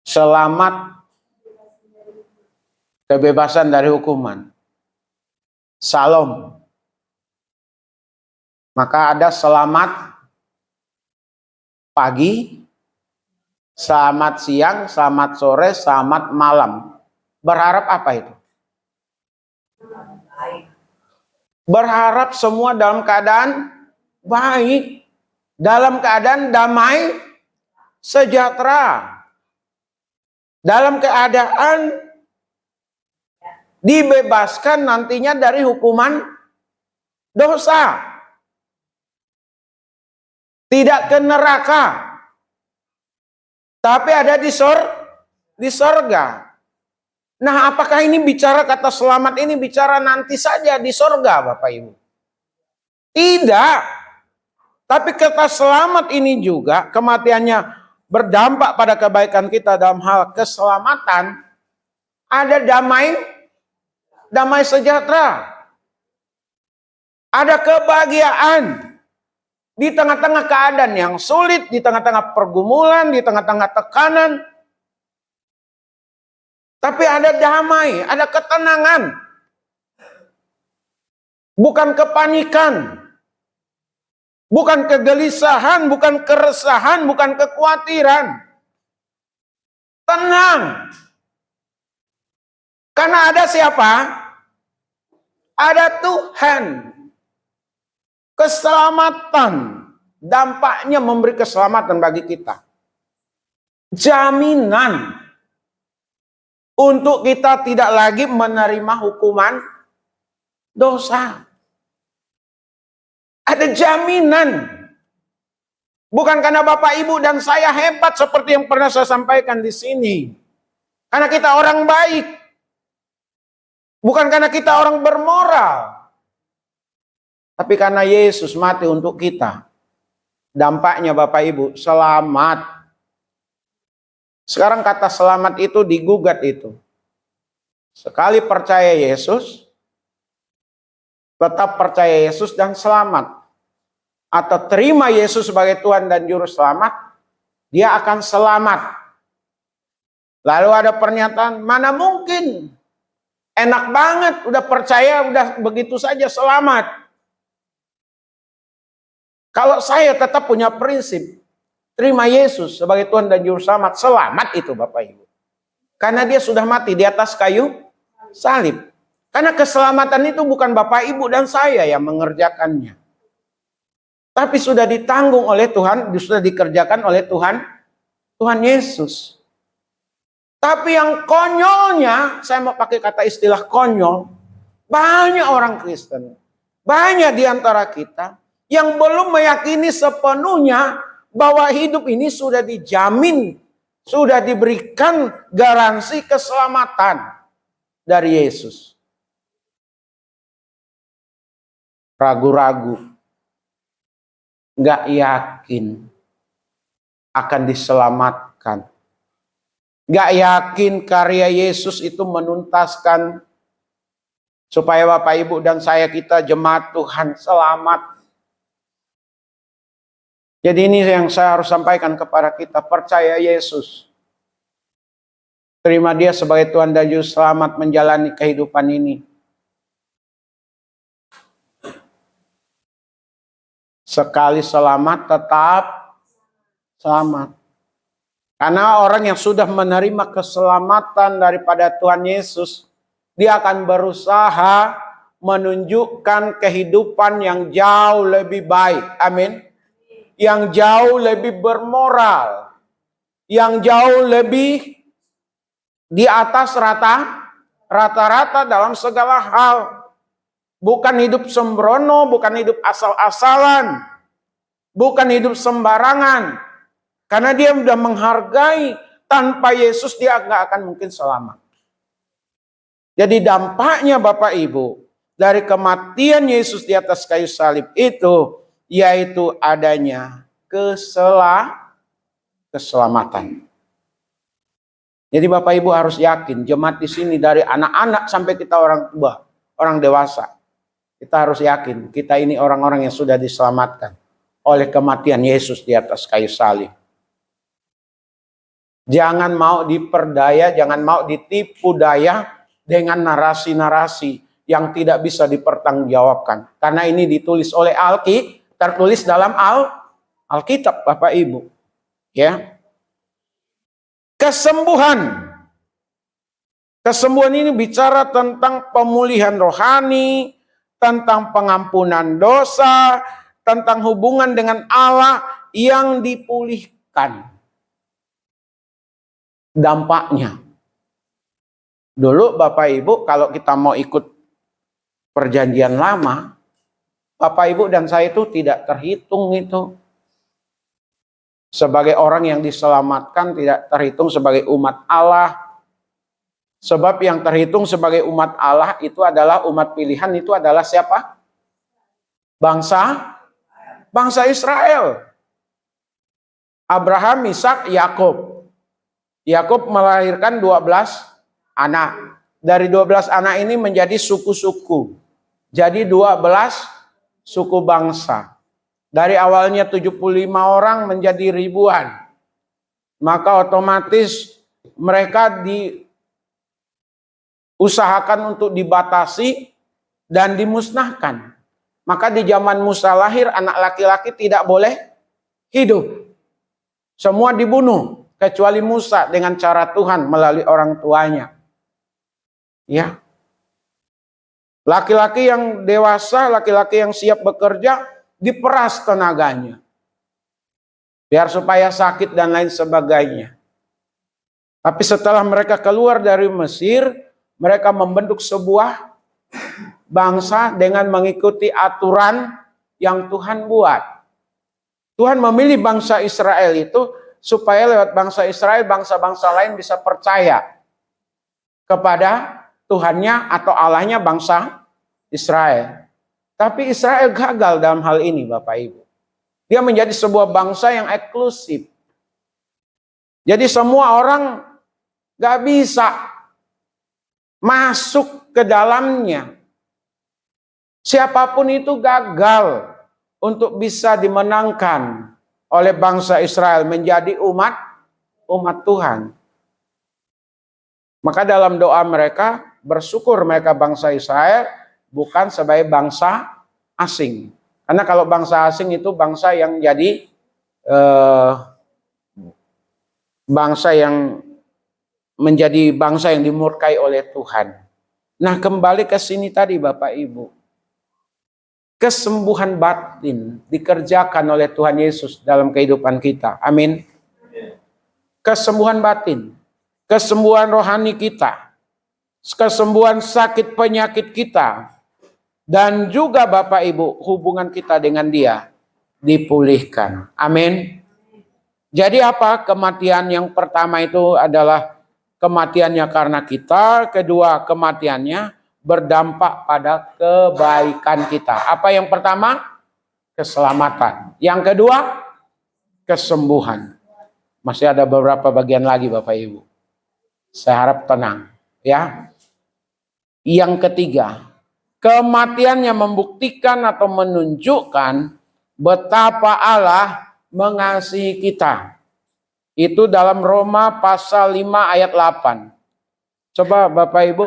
Selamat kebebasan dari hukuman. Salam. Maka ada selamat pagi, selamat siang, selamat sore, selamat malam. Berharap apa itu? Berharap semua dalam keadaan baik, dalam keadaan damai, sejahtera, dalam keadaan dibebaskan nantinya dari hukuman dosa, tidak ke neraka, tapi ada di sorga. Nah, apakah ini bicara kata selamat ini bicara nanti saja di sorga, Bapak Ibu? Tidak. Tapi kata selamat ini juga kematiannya berdampak pada kebaikan kita dalam hal keselamatan. Ada damai sejahtera. Ada kebahagiaan di tengah-tengah keadaan yang sulit, di tengah-tengah pergumulan, di tengah-tengah tekanan. Tapi ada damai, ada ketenangan. Bukan kepanikan. Bukan kegelisahan, bukan keresahan, bukan kekhawatiran. Tenang. Karena ada siapa? Ada Tuhan. Keselamatan. Dampaknya memberi keselamatan bagi kita. Jaminan. Untuk kita tidak lagi menerima hukuman dosa. Ada jaminan. Bukan karena Bapak Ibu dan saya hebat seperti yang pernah saya sampaikan di sini. Karena kita orang baik. Bukan karena kita orang bermoral. Tapi karena Yesus mati untuk kita. Dampaknya Bapak Ibu, selamat. Sekarang kata selamat itu digugat itu. Sekali percaya Yesus, tetap percaya Yesus dan selamat. Atau terima Yesus sebagai Tuhan dan Juru Selamat, dia akan selamat. Lalu ada pernyataan, mana mungkin? Enak banget, udah percaya, udah begitu saja selamat. Kalau saya tetap punya prinsip, terima Yesus sebagai Tuhan dan Juru Selamat, selamat itu Bapak Ibu. Karena dia sudah mati di atas kayu salib. Karena keselamatan itu bukan Bapak Ibu dan saya yang mengerjakannya. Tapi sudah ditanggung oleh Tuhan, sudah dikerjakan oleh Tuhan Yesus. Tapi yang konyolnya, saya mau pakai kata istilah konyol, banyak orang Kristen, banyak di antara kita yang belum meyakini sepenuhnya bahwa hidup ini sudah dijamin, sudah diberikan garansi keselamatan dari Yesus. Ragu-ragu, nggak yakin. akan diselamatkan. Gak yakin karya Yesus itu menuntaskan supaya Bapak Ibu dan saya kita jemaat Tuhan selamat. Jadi ini yang saya harus sampaikan kepada kita, percaya Yesus. Terima dia sebagai Tuhan dan Juru Selamat menjalani kehidupan ini. Sekali selamat tetap selamat. Karena orang yang sudah menerima keselamatan daripada Tuhan Yesus, dia akan berusaha menunjukkan kehidupan yang jauh lebih baik. Amin. Yang jauh lebih bermoral. Yang jauh lebih di atas rata-rata dalam segala hal. Bukan hidup sembrono, bukan hidup asal-asalan. Bukan hidup sembarangan. Karena dia sudah menghargai, tanpa Yesus dia nggak akan mungkin selamat. Jadi dampaknya Bapak Ibu, dari kematian Yesus di atas kayu salib itu, yaitu adanya keselamatan. Jadi Bapak Ibu harus yakin, jemaat di sini dari anak-anak sampai kita orang tua, orang dewasa. Kita harus yakin, kita ini orang-orang yang sudah diselamatkan oleh kematian Yesus di atas kayu salib. Jangan mau diperdaya, jangan mau ditipu daya dengan narasi-narasi yang tidak bisa dipertanggungjawabkan. Karena ini ditulis oleh tertulis dalam Alkitab, Bapak Ibu. Ya. Kesembuhan. Kesembuhan ini bicara tentang pemulihan rohani, tentang pengampunan dosa, tentang hubungan dengan Allah yang dipulihkan. Dampaknya. Dulu Bapak Ibu kalau kita mau ikut perjanjian lama, Bapak Ibu dan saya itu tidak terhitung itu. Sebagai orang yang diselamatkan tidak terhitung sebagai umat Allah. Sebab yang terhitung sebagai umat Allah itu adalah umat pilihan, itu adalah siapa? Bangsa Israel. Abraham, Ishak, Yakub. Yakub melahirkan 12 anak. Dari 12 anak ini menjadi suku-suku. Jadi 12 suku bangsa. Dari awalnya 75 orang menjadi ribuan. Maka otomatis mereka diusahakan untuk dibatasi dan dimusnahkan. Maka di zaman Musa lahir, anak laki-laki tidak boleh hidup. Semua dibunuh. Kecuali Musa dengan cara Tuhan melalui orang tuanya. Ya. Laki-laki yang dewasa, laki-laki yang siap bekerja, diperas tenaganya. Biar supaya sakit dan lain sebagainya. Tapi setelah mereka keluar dari Mesir, mereka membentuk sebuah bangsa dengan mengikuti aturan yang Tuhan buat. Tuhan memilih bangsa Israel itu supaya lewat bangsa Israel, bangsa-bangsa lain bisa percaya kepada Tuhannya atau Allahnya bangsa Israel. Tapi Israel gagal dalam hal ini Bapak Ibu. Dia menjadi sebuah bangsa yang eksklusif. Jadi semua orang gak bisa masuk ke dalamnya. Siapapun itu gagal untuk bisa dimenangkan oleh bangsa Israel menjadi umat Tuhan. Maka dalam doa mereka bersyukur mereka bangsa Israel bukan sebagai bangsa asing. Karena kalau bangsa asing itu bangsa yang jadi bangsa yang menjadi bangsa yang dimurkai oleh Tuhan. Nah, kembali ke sini tadi Bapak Ibu. Kesembuhan batin dikerjakan oleh Tuhan Yesus dalam kehidupan kita. Amin. Kesembuhan batin, kesembuhan rohani kita, kesembuhan sakit penyakit kita, dan juga Bapak Ibu hubungan kita dengan Dia dipulihkan. Amin. Jadi apa? Kematian yang pertama itu adalah kematiannya karena kita, kedua kematiannya berdampak pada kebaikan kita. Apa yang pertama? Keselamatan. Yang kedua, kesembuhan. Masih ada beberapa bagian lagi Bapak Ibu. Saya harap tenang ya. Yang ketiga, kematiannya membuktikan atau menunjukkan betapa Allah mengasihi kita. Itu dalam Roma pasal 5 ayat 8. Coba Bapak Ibu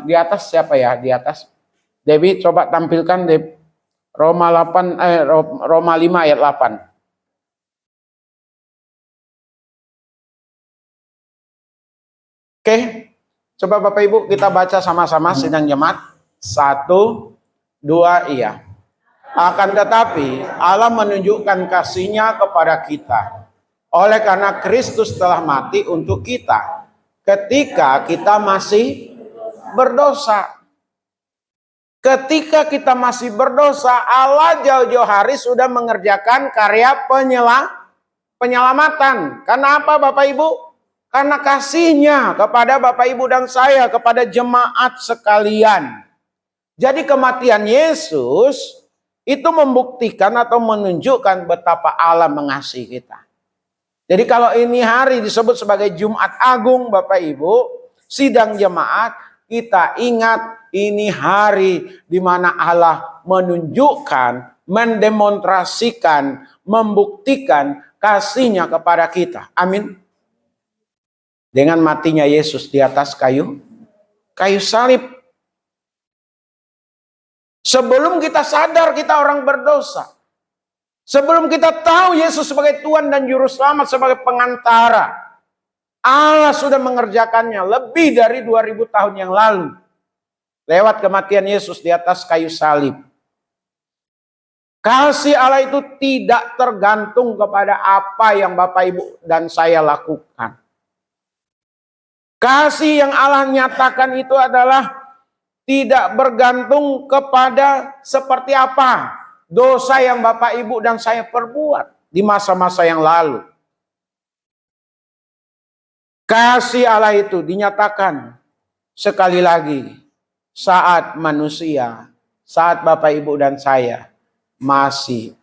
di atas siapa ya? Di atas. Debbie coba tampilkan Roma 5 ayat 8. Oke, coba Bapak Ibu kita baca sama-sama sidang jemaat. 1, 2, iya. Akan tetapi Allah menunjukkan kasih-Nya kepada kita. Oleh karena Kristus telah mati untuk kita. Ketika kita masih berdosa. Ketika kita masih berdosa, Allah jauh-jauh hari sudah mengerjakan karya penyelamatan. Karena apa Bapak Ibu? Karena kasih-Nya kepada Bapak Ibu dan saya, kepada jemaat sekalian. Jadi kematian Yesus itu membuktikan atau menunjukkan betapa Allah mengasihi kita. Jadi kalau ini hari disebut sebagai Jumat Agung Bapak Ibu, sidang jemaat, kita ingat ini hari di mana Allah menunjukkan, mendemonstrasikan, membuktikan kasih-Nya kepada kita. Amin. Dengan matinya Yesus di atas kayu salib. Sebelum kita sadar kita orang berdosa. Sebelum kita tahu Yesus sebagai Tuhan dan Juru Selamat, sebagai pengantara. Allah sudah mengerjakannya lebih dari 2000 tahun yang lalu. Lewat kematian Yesus di atas kayu salib. Kasih Allah itu tidak tergantung kepada apa yang Bapak Ibu dan saya lakukan. Kasih yang Allah nyatakan itu adalah tidak bergantung kepada seperti apa dosa yang Bapak Ibu dan saya perbuat di masa-masa yang lalu. Kasih Allah itu dinyatakan sekali lagi saat manusia, saat Bapak Ibu dan saya masih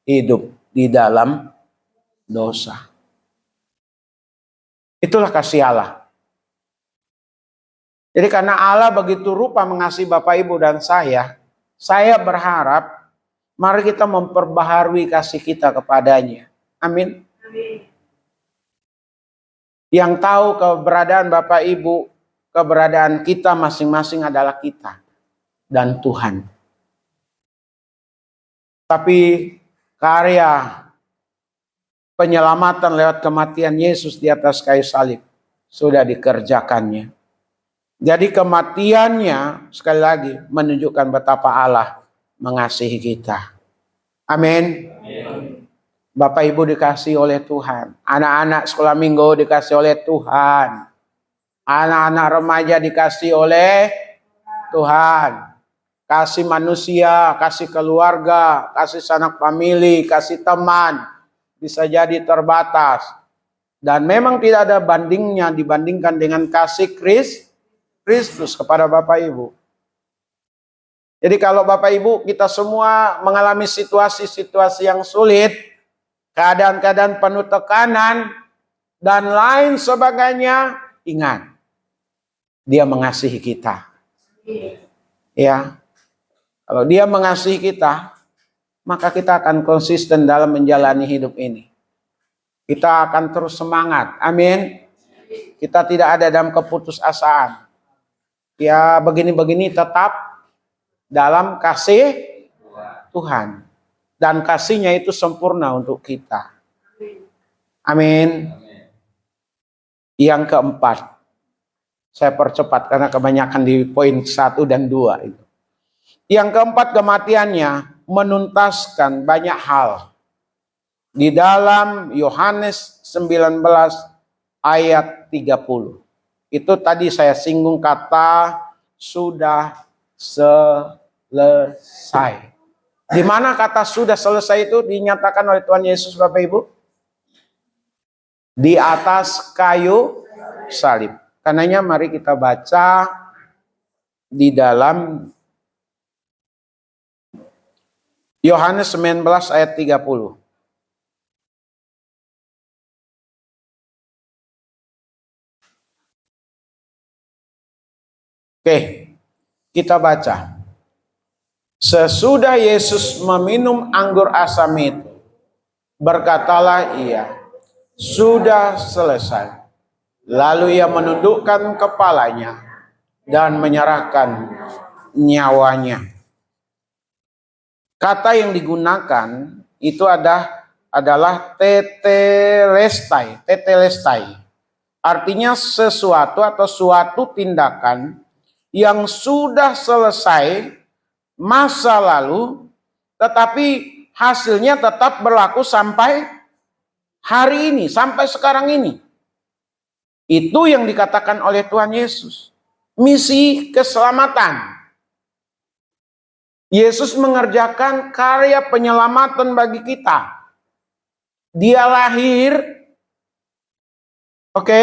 hidup di dalam dosa. Itulah kasih Allah. Jadi karena Allah begitu rupa mengasihi Bapak Ibu dan saya berharap mari kita memperbaharui kasih kita kepadanya. Amin. Yang tahu keberadaan Bapak Ibu, keberadaan kita masing-masing adalah kita dan Tuhan. Tapi karya penyelamatan lewat kematian Yesus di atas kayu salib sudah dikerjakannya. Jadi kematiannya sekali lagi menunjukkan betapa Allah mengasihi kita. Amin. Bapak Ibu dikasihi oleh Tuhan. Anak-anak sekolah minggu dikasihi oleh Tuhan. Anak-anak remaja dikasihi oleh Tuhan. Kasih manusia, kasih keluarga, kasih sanak famili, kasih teman bisa jadi terbatas. Dan memang tidak ada bandingnya dibandingkan dengan kasih Kristus kepada Bapak Ibu. Jadi kalau Bapak Ibu kita semua mengalami situasi-situasi yang sulit, keadaan-keadaan penuh tekanan, dan lain sebagainya, ingat, Dia mengasihi kita. Ya, kalau Dia mengasihi kita, maka kita akan konsisten dalam menjalani hidup ini. Kita akan terus semangat, amin. Kita tidak ada dalam keputusasaan. Ya begini-begini tetap dalam kasih Tuhan. Dan kasih-Nya itu sempurna untuk kita. Amin. Yang keempat. Saya percepat karena kebanyakan di poin 1 dan 2 itu. Yang keempat, kematiannya menuntaskan banyak hal. Di dalam Yohanes 19 ayat 30. Itu tadi saya singgung kata sudah selesai. Di mana kata sudah selesai itu dinyatakan oleh Tuhan Yesus Bapak Ibu? Di atas kayu salib. Karenanya mari kita baca di dalam Yohanes 19 ayat 30. Oke, kita baca. Sesudah Yesus meminum anggur asam itu, berkatalah ia, sudah selesai. Lalu ia menundukkan kepalanya dan menyerahkan nyawanya. Kata yang digunakan itu adalah tetelestai. Tetelestai. Artinya sesuatu atau suatu tindakan yang sudah selesai masa lalu, tetapi hasilnya tetap berlaku sampai hari ini, sampai sekarang ini. Itu yang dikatakan oleh Tuhan Yesus. Misi keselamatan. Yesus mengerjakan karya penyelamatan bagi kita. Dia lahir, oke,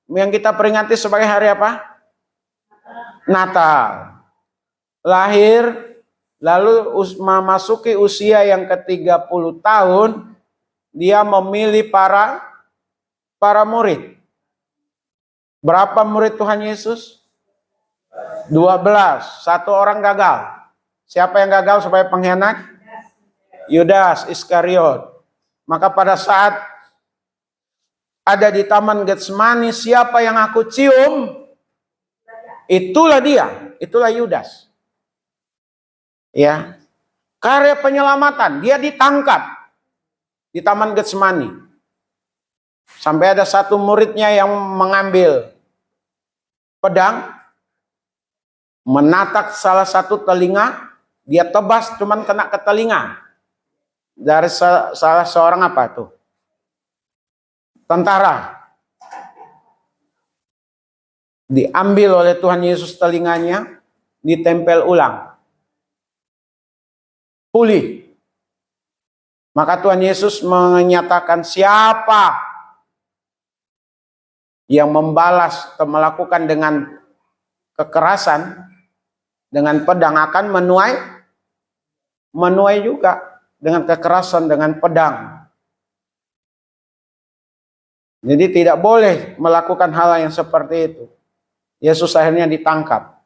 yang kita peringati sebagai hari apa? Natal. Lahir, lalu memasuki usia yang ke-30 tahun, dia memilih para murid. Berapa murid Tuhan Yesus? 12. Satu orang gagal. Siapa yang gagal sebagai pengkhianat? Yudas Iskariot. Maka pada saat ada di Taman Getsemani, siapa yang aku cium? Itulah dia, itulah Yudas. Ya, karya penyelamatan, dia ditangkap di Taman Getsemani. Sampai ada satu muridnya yang mengambil pedang, menatak salah satu telinga, dia tebas cuman kena ke telinga. Dari salah seorang apa tuh? Tentara. Diambil oleh Tuhan Yesus telinganya, ditempel ulang. Pulih. Maka Tuhan Yesus menyatakan siapa yang membalas atau melakukan dengan kekerasan, dengan pedang akan menuai juga dengan kekerasan, dengan pedang. Jadi tidak boleh melakukan hal yang seperti itu. Yesus akhirnya ditangkap.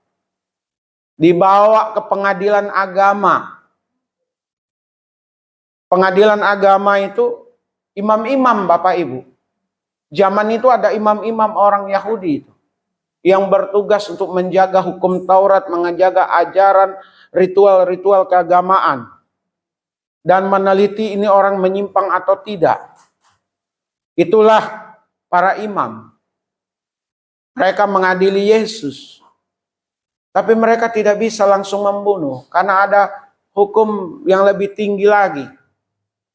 Dibawa ke pengadilan agama. Pengadilan agama itu imam-imam, Bapak Ibu. Zaman itu ada imam-imam orang Yahudi itu yang bertugas untuk menjaga hukum Taurat, menjaga ajaran ritual-ritual keagamaan dan meneliti ini orang menyimpang atau tidak. Itulah para imam. Mereka mengadili Yesus. Tapi mereka tidak bisa langsung membunuh karena ada hukum yang lebih tinggi lagi.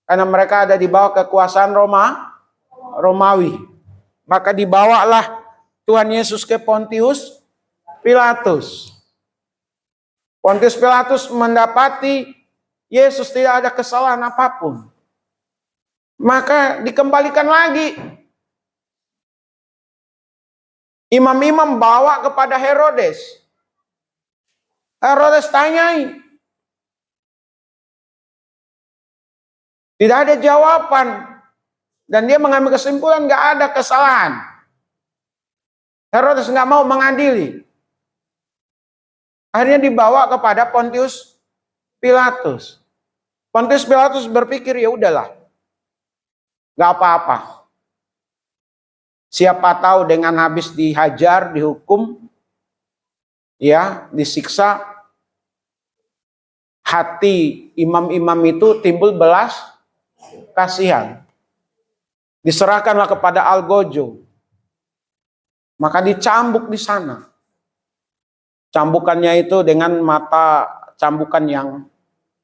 Karena mereka ada di bawah kekuasaan Romawi. Maka dibawalah Tuhan Yesus ke Pontius Pilatus. Pontius Pilatus mendapati Yesus tidak ada kesalahan apapun. Maka dikembalikan lagi. Imam-imam bawa kepada Herodes. Herodes tanyai. Tidak ada jawaban. Dan dia mengambil kesimpulan gak ada kesalahan. Herodes gak mau mengadili. Akhirnya dibawa kepada Pontius Pilatus. Pontius Pilatus berpikir ya udahlah. Gak apa-apa. Siapa tahu dengan habis dihajar, dihukum, ya, disiksa, hati imam-imam itu timbul belas kasihan. Diserahkanlah kepada Algojo. Maka dicambuk di sana. Cambukannya itu dengan mata cambukan yang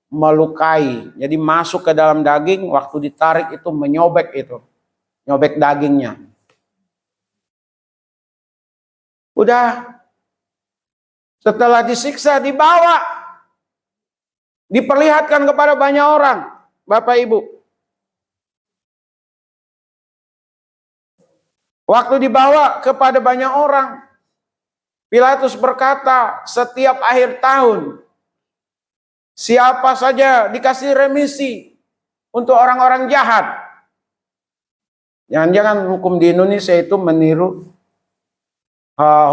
melukai. Jadi masuk ke dalam daging, waktu ditarik itu menyobek itu. Nyobek dagingnya. Udah. Setelah disiksa, dibawa. Diperlihatkan kepada banyak orang. Bapak Ibu. Waktu dibawa kepada banyak orang, Pilatus berkata, setiap akhir tahun, siapa saja dikasih remisi untuk orang-orang jahat. Jangan-jangan hukum di Indonesia itu meniru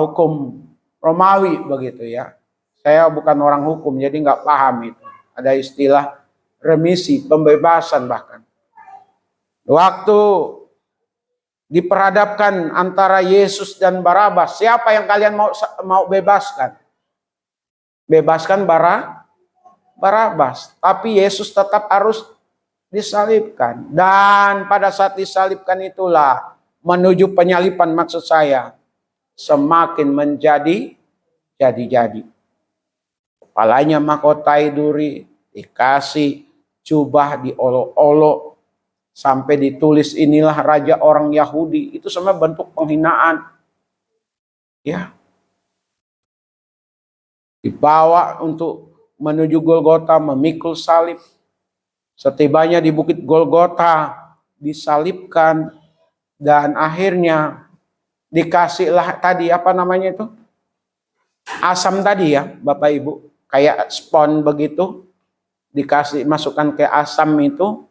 hukum Romawi begitu ya. Saya bukan orang hukum jadi nggak paham itu. Ada istilah remisi, pembebasan bahkan. Waktu diperhadapkan antara Yesus dan Barabas, siapa yang kalian mau bebaskan? Bebaskan Barabas, tapi Yesus tetap harus disalibkan. Dan pada saat disalibkan itulah menuju penyalipan, maksud saya semakin menjadi jadi. Kepalanya mahkotai duri, dikasih jubah diolok-olok, sampai ditulis inilah raja orang Yahudi. Itu semua bentuk penghinaan. Ya. Dibawa untuk menuju Golgota, memikul salib. Setibanya di bukit Golgota, disalibkan. Dan akhirnya dikasihlah tadi, apa namanya itu? Asam tadi ya, Bapak Ibu. Kayak spon begitu. Dikasih, masukkan ke asam itu.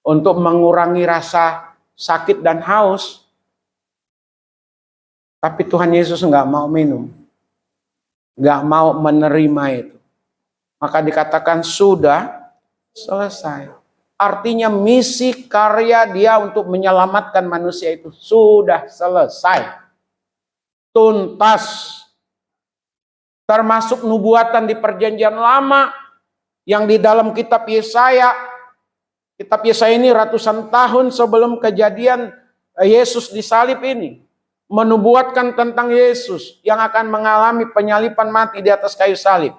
Untuk mengurangi rasa sakit dan haus. Tapi Tuhan Yesus nggak mau minum. Nggak mau menerima itu. Maka dikatakan sudah selesai. Artinya misi karya dia untuk menyelamatkan manusia itu sudah selesai. Tuntas. Termasuk nubuatan di perjanjian lama yang di dalam kitab Yesaya. Kitab Yesaya ini ratusan tahun sebelum kejadian Yesus disalib ini. Menubuatkan tentang Yesus yang akan mengalami penyalipan mati di atas kayu salib.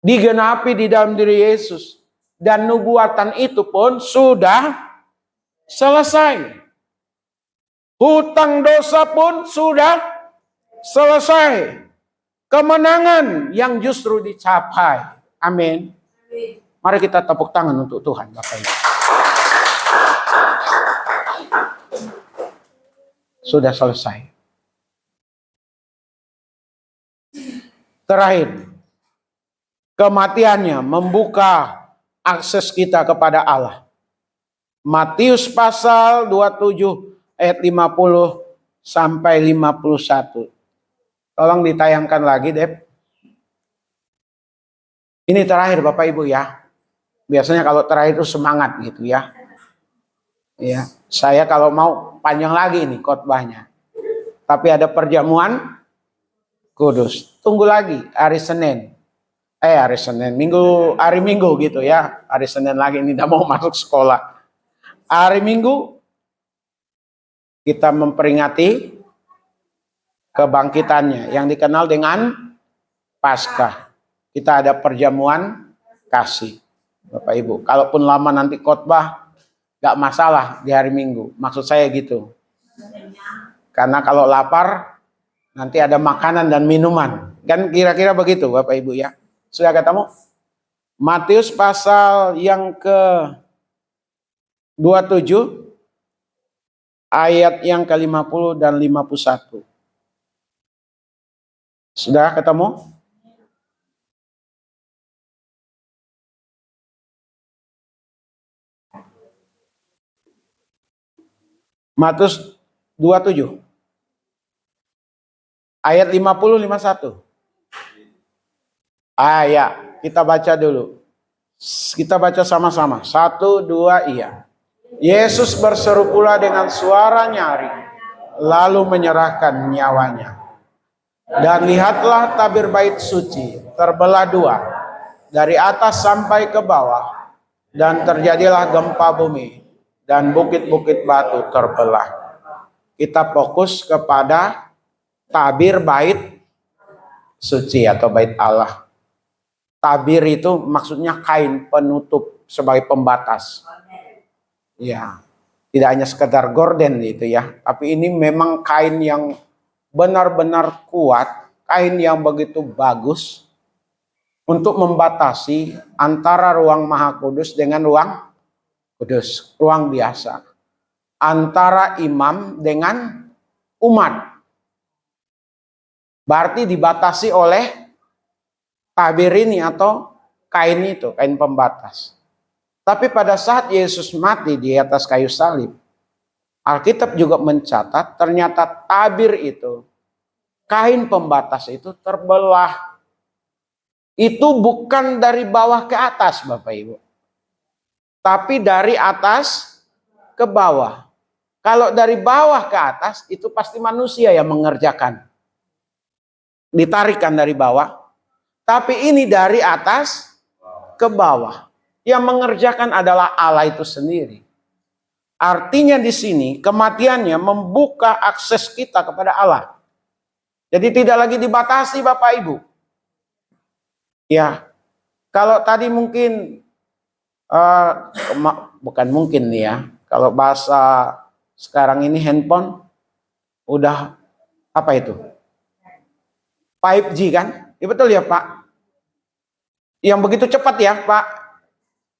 Digenapi di dalam diri Yesus. Dan nubuatan itu pun sudah selesai. Hutang dosa pun sudah selesai. Kemenangan yang justru dicapai. Amin. Mari kita tepuk tangan untuk Tuhan, Bapak Ibu. Sudah selesai. Terakhir, kematiannya membuka akses kita kepada Allah. Matius pasal 27 ayat 50 sampai 51. Tolong ditayangkan lagi, Dep. Ini terakhir Bapak Ibu ya. Biasanya kalau terakhir itu semangat gitu ya. Ya, saya kalau mau panjang lagi nih khotbahnya. Tapi ada perjamuan kudus. Tunggu lagi hari Senin. Hari Senin, hari Minggu gitu ya. Hari Senin lagi ini udah mau masuk sekolah. Hari Minggu kita memperingati kebangkitannya yang dikenal dengan Paskah. Kita ada perjamuan kasih. Bapak Ibu, kalaupun lama nanti khotbah gak masalah di hari Minggu. Maksud saya gitu. Karena kalau lapar nanti ada makanan dan minuman. Kan kira-kira begitu Bapak Ibu ya. Sudah ketemu? Matius pasal yang ke-27 ayat yang ke-50 dan 51. Sudah ketemu? Matius 27 ayat 50 51. Ya, kita baca dulu. Kita baca sama-sama. 1, 2, iya. Yesus berseru pula dengan suara nyaring, lalu menyerahkan nyawanya. Dan lihatlah tabir bait suci terbelah dua, dari atas sampai ke bawah. Dan terjadilah gempa bumi, dan bukit-bukit batu terbelah. Kita fokus kepada tabir bait suci atau bait Allah. Tabir itu maksudnya kain penutup sebagai pembatas. Ya, tidak hanya sekedar gorden itu ya, tapi ini memang kain yang benar-benar kuat, kain yang begitu bagus untuk membatasi antara ruang Maha Kudus dengan ruang kudus, ruang biasa. Antara imam dengan umat. Berarti dibatasi oleh tabir ini atau kain itu, kain pembatas. Tapi pada saat Yesus mati di atas kayu salib, Alkitab juga mencatat ternyata tabir itu kain pembatas itu terbelah. Itu bukan dari bawah ke atas, Bapak Ibu. Tapi dari atas ke bawah. Kalau dari bawah ke atas, itu pasti manusia yang mengerjakan. Ditarikan dari bawah. Tapi ini dari atas ke bawah. Yang mengerjakan adalah Allah itu sendiri. Artinya di sini kematiannya membuka akses kita kepada Allah. Jadi tidak lagi dibatasi, Bapak Ibu. Ya, kalau tadi mungkin bukan mungkin nih ya, kalau bahasa sekarang ini handphone udah apa itu? 5G kan? Ya betul ya Pak. Yang begitu cepat ya Pak.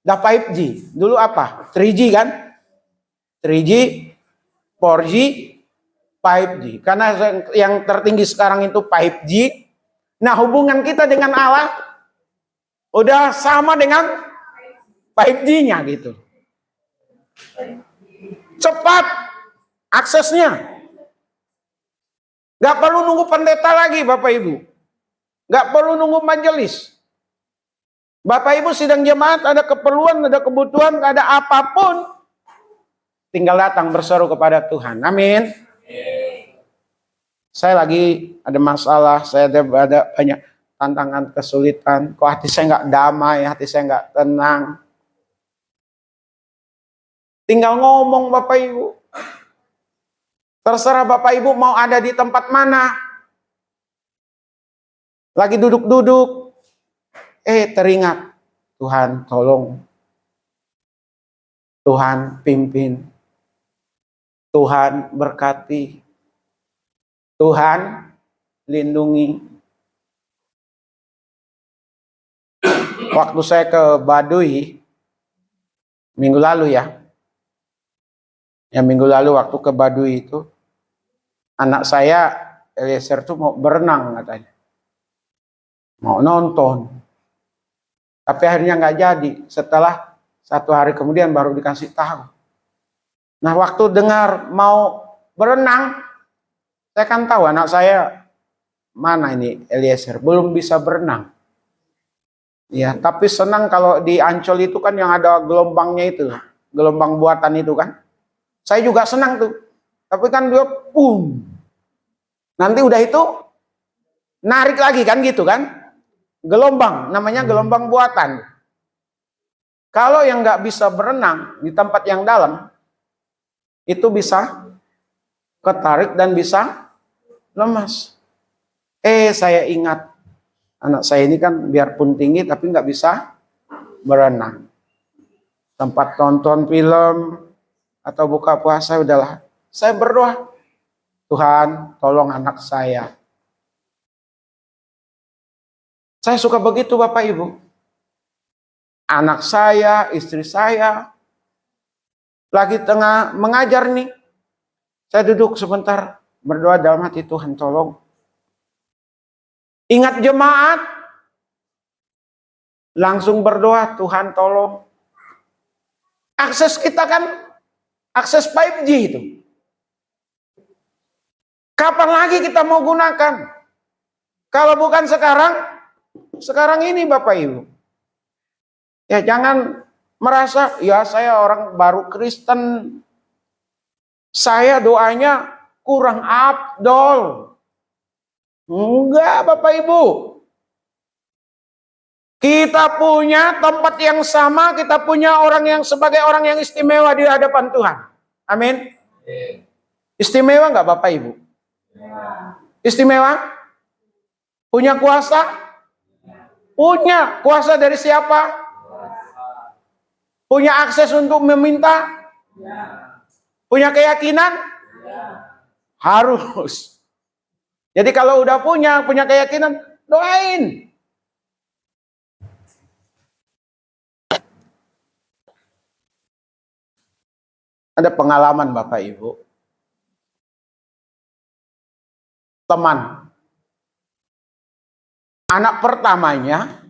Udah 5G. Dulu apa? 3G kan? 3G, 4G, 5G. Karena yang tertinggi sekarang itu 5G. Nah, hubungan kita dengan Allah udah sama dengan 5G-nya gitu. Cepat aksesnya. Gak perlu nunggu pendeta lagi Bapak Ibu. Gak perlu nunggu majelis. Bapak Ibu sidang jemaat, ada keperluan, ada kebutuhan, ada apapun, tinggal datang berseru kepada Tuhan. Amin. Saya lagi ada masalah, saya ada banyak tantangan, kesulitan. Kok hati saya nggak damai, hati saya nggak tenang. Tinggal ngomong Bapak Ibu. Terserah Bapak Ibu mau ada di tempat mana. Lagi duduk-duduk. Teringat. Tuhan tolong. Tuhan pimpin. Tuhan berkati. Tuhan lindungi. Waktu saya ke Baduy, minggu lalu ya. Yang minggu lalu waktu ke Baduy itu, anak saya Eliezer tuh mau berenang katanya. Mau nonton. Tapi akhirnya nggak jadi. Setelah 1 hari kemudian baru dikasih tahu. Nah waktu dengar mau berenang, saya kan tahu anak saya mana ini Eliezer belum bisa berenang. Ya, tapi senang kalau di Ancol itu kan yang ada gelombangnya itu, gelombang buatan itu kan. Saya juga senang tuh. Tapi kan dia nanti udah itu narik lagi kan gitu kan. Gelombang, namanya gelombang buatan. Kalau yang nggak bisa berenang di tempat yang dalam, itu bisa ketarik dan bisa lemas. Saya ingat anak saya ini kan biarpun tinggi tapi nggak bisa berenang. Tempat nonton film atau buka puasa udahlah. Saya berdoa, Tuhan tolong anak saya. Saya suka begitu Bapak Ibu. Anak saya, istri saya lagi tengah mengajar nih. Saya duduk sebentar berdoa dalam hati, Tuhan tolong. Ingat jemaat. Langsung berdoa, Tuhan tolong. Akses kita kan akses 5G itu. Kapan lagi kita mau gunakan? Kalau bukan sekarang ini Bapak Ibu. Ya jangan merasa, ya saya orang baru Kristen. Saya doanya kurang afdol. Enggak Bapak Ibu. Kita punya tempat yang sama, kita punya orang yang sebagai orang yang istimewa di hadapan Tuhan. Amin. Istimewa enggak Bapak Ibu? Istimewa? Punya kuasa? Punya. Kuasa dari siapa? Punya akses untuk meminta? Punya keyakinan? Harus. Jadi kalau udah punya keyakinan, doain. Ada pengalaman Bapak Ibu. Teman. Anak pertamanya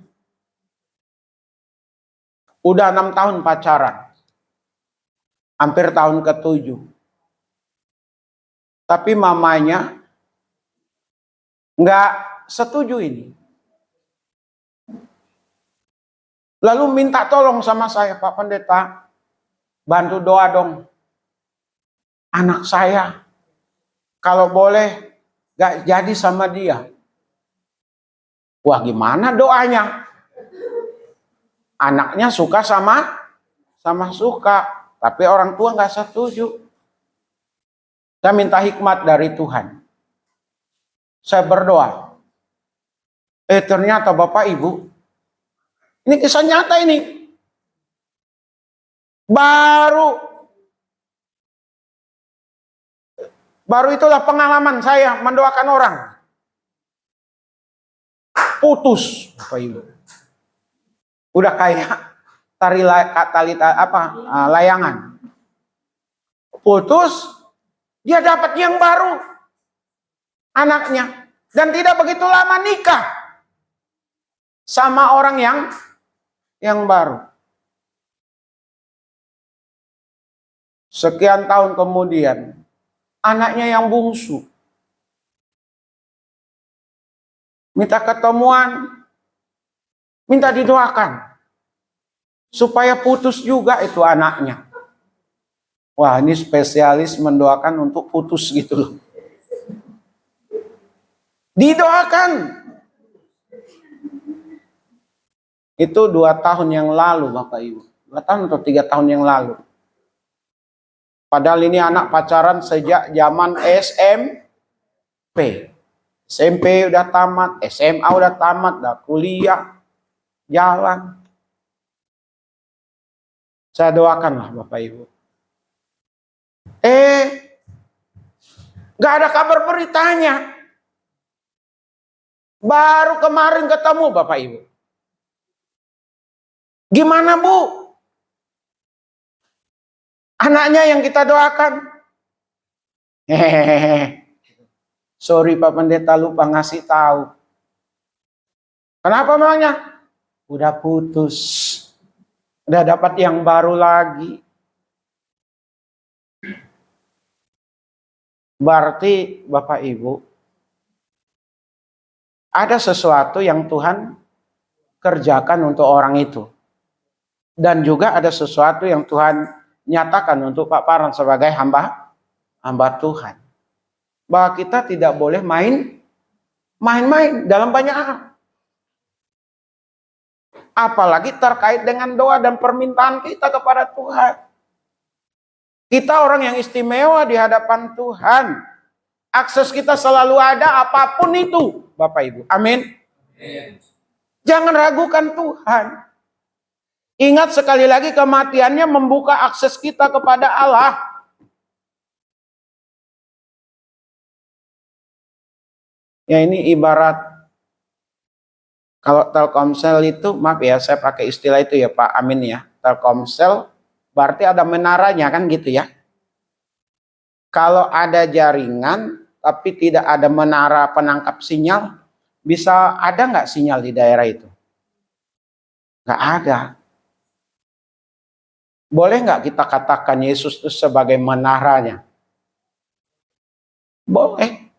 udah 6 tahun pacaran. Hampir tahun ke-7. Tapi mamanya nggak setuju ini. Lalu minta tolong sama saya, Pak Pendeta, bantu doa dong. Anak saya, kalau boleh, gak jadi sama dia. Wah, gimana doanya? Anaknya suka sama suka, tapi orang tua gak setuju. Saya minta hikmat dari Tuhan. Saya berdoa. Ternyata Bapak Ibu, ini kisah nyata ini. Baru itulah pengalaman saya mendoakan orang. Putus, Bapak Ibu. Udah kayak layangan. Putus, dia dapat yang baru. Anaknya. Dan tidak begitu lama nikah. Sama orang yang baru. Sekian tahun kemudian, anaknya yang bungsu minta ketemuan, minta didoakan supaya putus juga itu anaknya. Wah, ini spesialis mendoakan untuk putus gitu loh. Didoakan. Itu 2 tahun yang lalu, Bapak Ibu. 2 tahun atau 3 tahun yang lalu. Padahal ini anak pacaran sejak zaman SMP. SMP udah tamat, SMA udah tamat, udah kuliah, jalan. Saya doakanlah Bapak Ibu. Gak ada kabar beritanya. Baru kemarin ketemu Bapak Ibu. Gimana Bu? Anaknya yang kita doakan. Sorry Pak Pendeta, lupa ngasih tahu. Kenapa memangnya? Udah putus. Udah dapat yang baru lagi. Berarti Bapak Ibu, ada sesuatu yang Tuhan kerjakan untuk orang itu. Dan juga ada sesuatu yang Tuhan nyatakan untuk Pak Paran sebagai hamba Tuhan. Bahwa kita tidak boleh main-main dalam banyak hal. Apalagi terkait dengan doa dan permintaan kita kepada Tuhan. Kita orang yang istimewa di hadapan Tuhan. Akses kita selalu ada apapun itu, Bapak Ibu. Amin. Jangan ragukan Tuhan. Ingat sekali lagi, kematiannya membuka akses kita kepada Allah. Ya, ini ibarat kalau Telkomsel itu, maaf ya saya pakai istilah itu ya Pak Amin ya. Telkomsel berarti ada menaranya kan gitu ya. Kalau ada jaringan tapi tidak ada menara penangkap sinyal, bisa ada nggak sinyal di daerah itu? Nggak ada. Boleh nggak kita katakan Yesus itu sebagai menaranya? Boleh.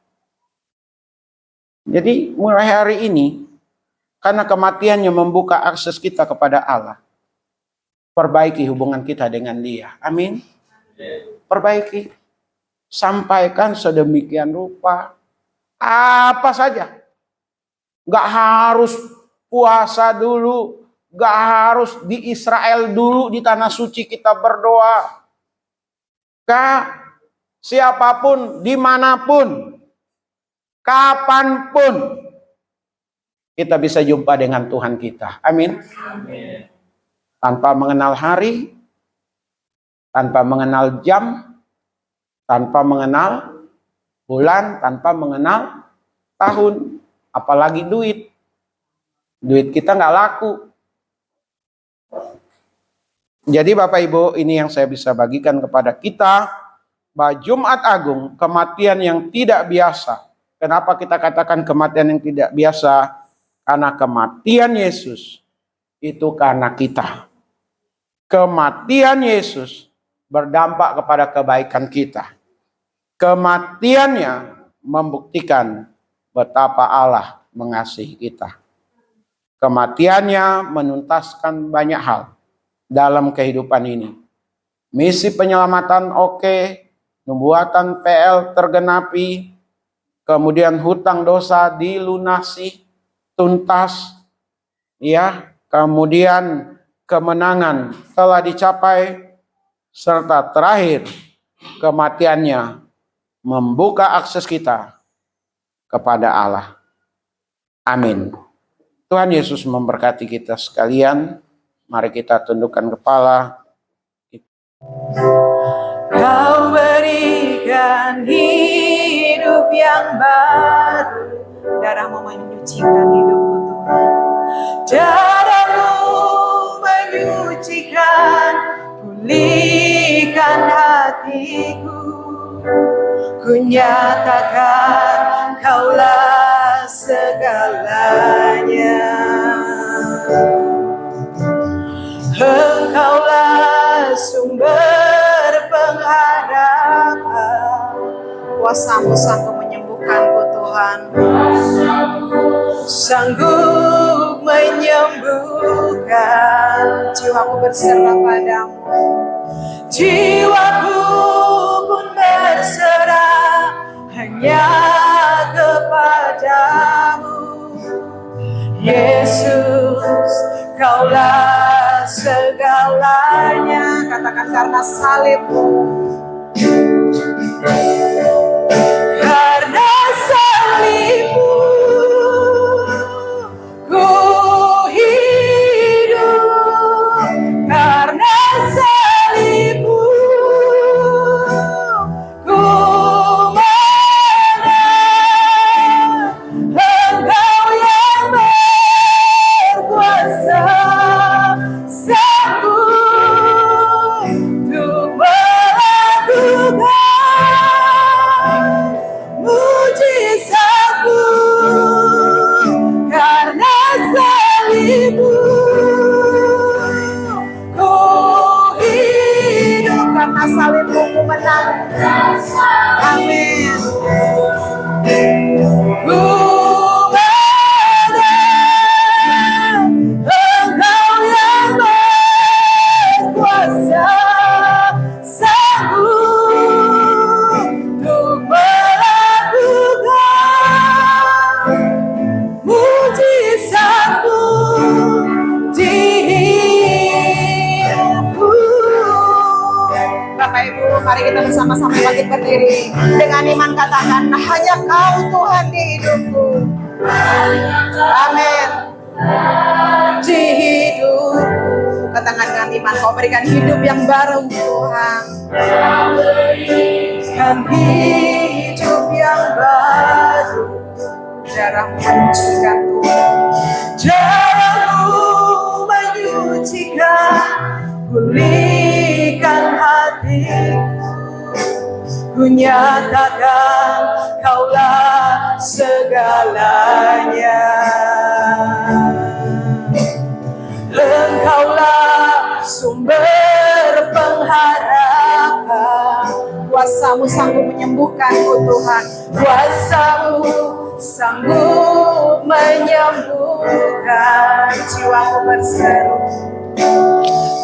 Jadi mulai hari ini, karena kematiannya membuka akses kita kepada Allah, perbaiki hubungan kita dengan Dia. Amin. Perbaiki. Sampaikan sedemikian rupa. Apa saja. Nggak harus puasa dulu. Gak harus di Israel dulu, di tanah suci kita berdoa. Siapapun, dimanapun, kapanpun, kita bisa jumpa dengan Tuhan kita. Amin. Amin. Tanpa mengenal hari, tanpa mengenal jam, tanpa mengenal bulan, tanpa mengenal tahun, apalagi duit. Duit kita nggak laku. Jadi Bapak Ibu, ini yang saya bisa bagikan kepada kita, bahwa Jumat Agung, kematian yang tidak biasa. Kenapa kita katakan kematian yang tidak biasa? Karena kematian Yesus itu karena kita. Kematian Yesus berdampak kepada kebaikan kita. Kematiannya membuktikan betapa Allah mengasihi kita. Kematiannya menuntaskan banyak hal dalam kehidupan ini. Misi penyelamatan oke, nubuatan PL tergenapi, kemudian hutang dosa dilunasi, tuntas, ya, kemudian kemenangan telah dicapai, serta terakhir kematiannya membuka akses kita kepada Allah. Amin. Tuhan Yesus memberkati kita sekalian. Mari kita tundukkan kepala. Kau berikan hidup yang baru, darah-Mu menyucikan hidupku Tuhan. Darah-Mu menyucikan, pulihkan hatiku. Ku nyatakan Kaulah segalanya. Engkaulah sumber pengharapan. Kuasa-Mu sanggup menyembuhkanku Tuhan. Sanggup menyembuhkan. Jiwaku berserah padamu. Jiwaku pun berserah hanya kepadamu. Yesus, Kaulah segalanya. Katakan karena salib-Mu. Karena salib-Mu ku hidup. Karena salib-Mu ku menang. Engkau yang berkuasa, sanggup untuk melakukan mujizat-Mu. Karena salib-Mu ku hidup. Karena salib-Mu ku menang. Amin. Ku menang. Engkau yang berkuasa, sanggup untuk melakukan mujizat-Mu di hidupku. Bapak Ibu, mari kita bersama-sama bangkit berdiri. Dengan iman katakan, hanya Kau Tuhan di hidupku. Amin. Di hidupku. Katakan dengan iman, Kau berikan hidup yang baru Tuhan. Berikan hidup yang baru. Darah-Mu menyucikan Tuhan. Darah-Mu menyucikan, pulihkan hatiku. Ku nyatakan Kaulah segalanya. Engkaulah sumber pengharapan. Kuasa-Mu sanggup menyembuhkanku Tuhan. Kuasa-Mu sanggup menyembuhkan. Jiwaku berseru.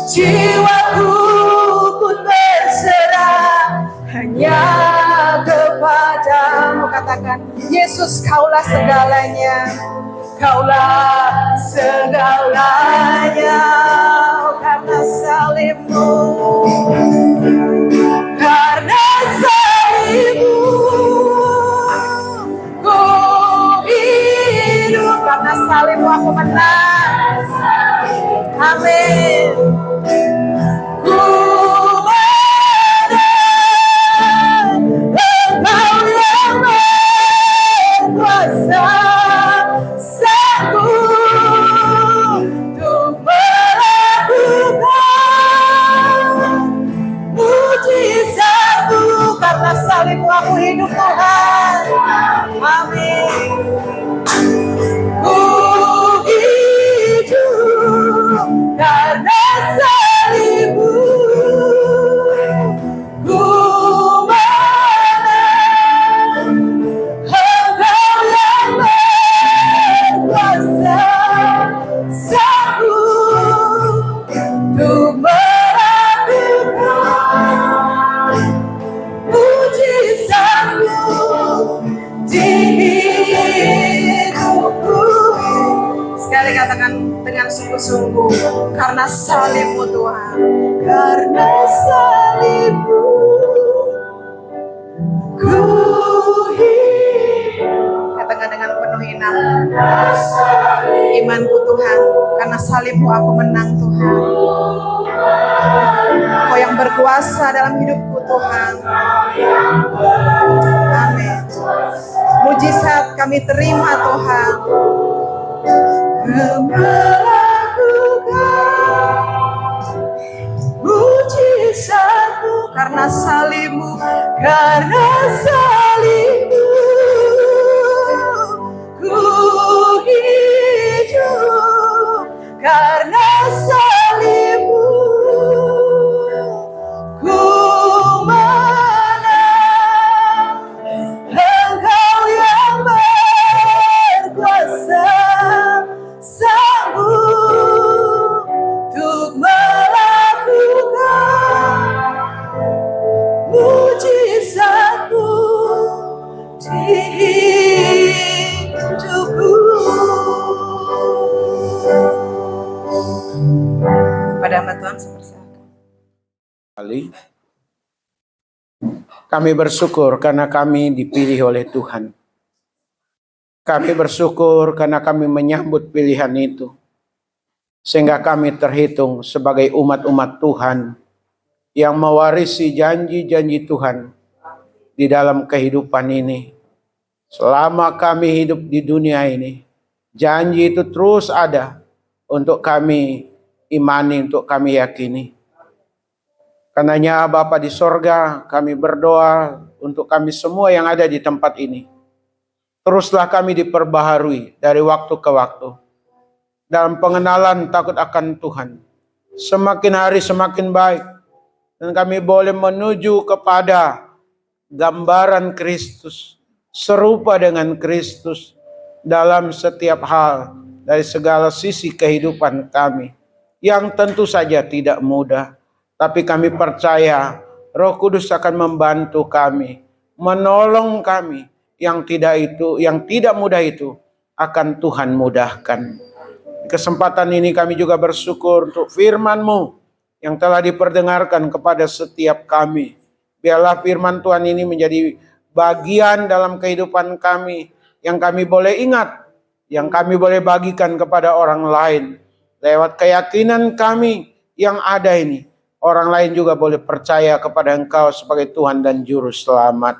Jiwaku pun berserah hanya kepadamu. Katakan, Yesus Kaulah segalanya. Kaulah segalanya. Karena salib-Mu, karena salib-Mu ku hidup. Karena salib-Mu aku menang. Amin. Ku menang. Engkau yang berkuasa, sanggup untuk melakukan bersungguh-sungguh karena salib-Mu Tuhan. Karena salib-Mu ku hidup. Katakan dengan penuh imanku Tuhan, karena salib-Mu aku menang Tuhan. Kau yang berkuasa dalam hidupku Tuhan. Amin. Mujizat kami terima Tuhan. Melakukan mujizat-Mu karena salib-Mu, karena salib-Mu ku hidup, karena salib-Mu ku menang. Engkau yang berkuasa, sanggup untuk melakukan mujizat-Mu di hidupku. Pada amat Tuhan sepersilakan. Kami bersyukur karena kami dipilih oleh Tuhan. Kami bersyukur karena kami menyambut pilihan itu. Sehingga kami terhitung sebagai umat-umat Tuhan yang mewarisi janji-janji Tuhan di dalam kehidupan ini. Selama kami hidup di dunia ini, janji itu terus ada untuk kami imani, untuk kami yakini. Karenanya Bapa di sorga, kami berdoa untuk kami semua yang ada di tempat ini. Teruslah kami diperbaharui dari waktu ke waktu dalam pengenalan takut akan Tuhan. Semakin hari semakin baik. Dan kami boleh menuju kepada gambaran Kristus, serupa dengan Kristus dalam setiap hal dari segala sisi kehidupan kami. Yang tentu saja tidak mudah. Tapi kami percaya Roh Kudus akan membantu kami, menolong kami. Yang tidak mudah itu akan Tuhan mudahkan. Di kesempatan ini kami juga bersyukur untuk firman-Mu yang telah diperdengarkan kepada setiap kami. Biarlah firman Tuhan ini menjadi bagian dalam kehidupan kami, yang kami boleh ingat, yang kami boleh bagikan kepada orang lain. Lewat keyakinan kami yang ada ini, orang lain juga boleh percaya kepada Engkau sebagai Tuhan dan Juru Selamat.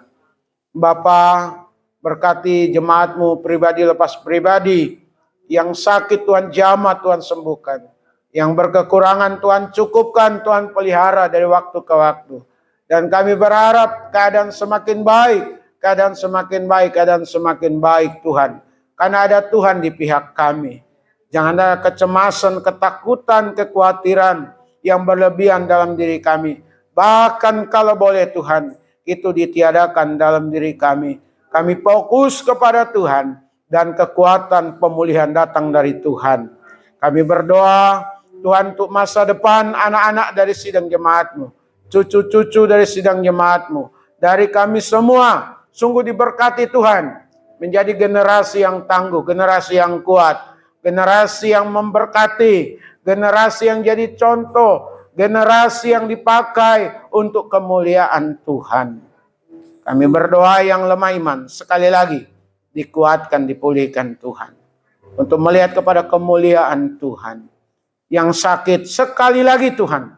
Bapa, berkati jemaat-Mu pribadi lepas pribadi. Yang sakit Tuhan jamah, Tuhan sembuhkan. Yang berkekurangan Tuhan cukupkan, Tuhan pelihara dari waktu ke waktu. Dan kami berharap keadaan semakin baik, keadaan semakin baik, keadaan semakin baik Tuhan. Karena ada Tuhan di pihak kami. Jangan ada kecemasan, ketakutan, kekhawatiran yang berlebihan dalam diri kami. Bahkan kalau boleh Tuhan, itu ditiadakan dalam diri kami. Kami fokus kepada Tuhan dan kekuatan pemulihan datang dari Tuhan. Kami berdoa Tuhan untuk masa depan anak-anak dari sidang jemaat-Mu, cucu-cucu dari sidang jemaat-Mu, dari kami semua. Sungguh diberkati Tuhan, menjadi generasi yang tangguh, generasi yang kuat, generasi yang memberkati, generasi yang jadi contoh, generasi yang dipakai untuk kemuliaan Tuhan. Kami berdoa yang lemah iman, sekali lagi dikuatkan, dipulihkan Tuhan. Untuk melihat kepada kemuliaan Tuhan. Yang sakit sekali lagi Tuhan,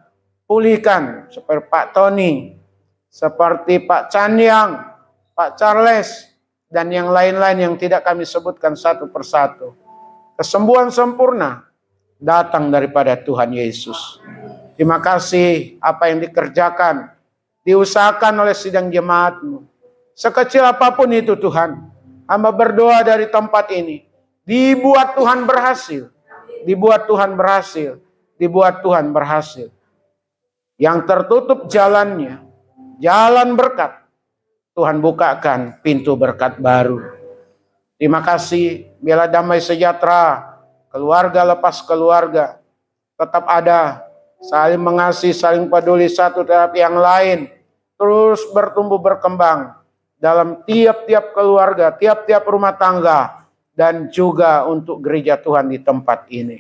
pulihkan. Seperti Pak Tony, seperti Pak Canyang, Pak Charles, dan yang lain-lain yang tidak kami sebutkan satu persatu. Kesembuhan sempurna datang daripada Tuhan Yesus. Terima kasih apa yang dikerjakan, diusahakan oleh sidang jemaat-Mu. Sekecil apapun itu Tuhan, hamba berdoa dari tempat ini, dibuat Tuhan berhasil, dibuat Tuhan berhasil, dibuat Tuhan berhasil. Yang tertutup jalannya, jalan berkat, Tuhan bukakan pintu berkat baru. Terima kasih, biarlah damai sejahtera, keluarga lepas keluarga, tetap ada, saling mengasihi, saling peduli satu terhadap yang lain, terus bertumbuh berkembang dalam tiap-tiap keluarga, tiap-tiap rumah tangga, dan juga untuk gereja Tuhan di tempat ini.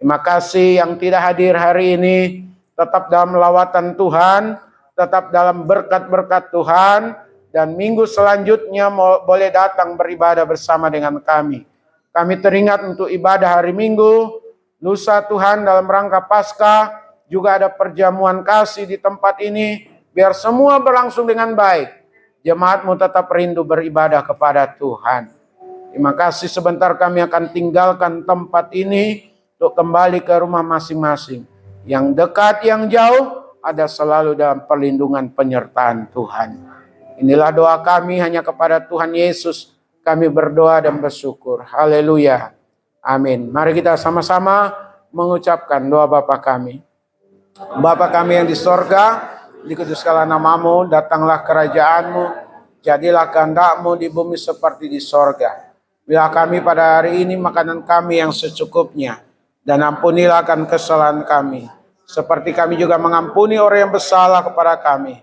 Terima kasih yang tidak hadir hari ini, tetap dalam lawatan Tuhan, tetap dalam berkat-berkat Tuhan, dan minggu selanjutnya boleh datang beribadah bersama dengan kami. Kami teringat untuk ibadah hari Minggu, lusa Tuhan dalam rangka Paskah, juga ada perjamuan kasih di tempat ini, biar semua berlangsung dengan baik. Jemaatmu tetap rindu beribadah kepada Tuhan. Terima kasih, sebentar kami akan tinggalkan tempat ini untuk kembali ke rumah masing-masing. Yang dekat, yang jauh, ada selalu dalam perlindungan penyertaan Tuhan. Inilah doa kami hanya kepada Tuhan Yesus. Kami berdoa dan bersyukur. Haleluya. Amin. Mari kita sama-sama mengucapkan doa Bapa kami. Bapa kami yang di sorga, dikuduskanlah namamu, datanglah kerajaanmu, jadilah kehendak-mu di bumi seperti di sorga. Bila kami pada hari ini makanan kami yang secukupnya, dan ampunilah akan kesalahan kami, seperti kami juga mengampuni orang yang bersalah kepada kami.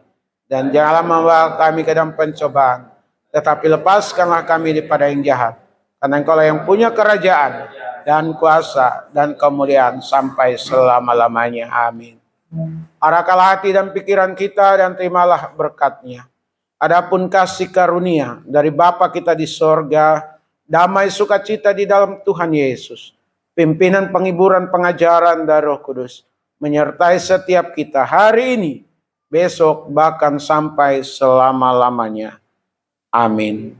Dan janganlah membawa kami ke dalam pencobaan, tetapi lepaskanlah kami daripada yang jahat. Karena Engkau lah yang punya kerajaan, dan kuasa, dan kemuliaan sampai selama-lamanya. Amin. Arahkanlah hati dan pikiran kita, dan terimalah berkat-Nya. Adapun kasih karunia dari Bapa kita di sorga, damai sukacita di dalam Tuhan Yesus, pimpinan penghiburan pengajaran dari Roh Kudus, menyertai setiap kita hari ini, besok, bahkan sampai selama-lamanya. Amin.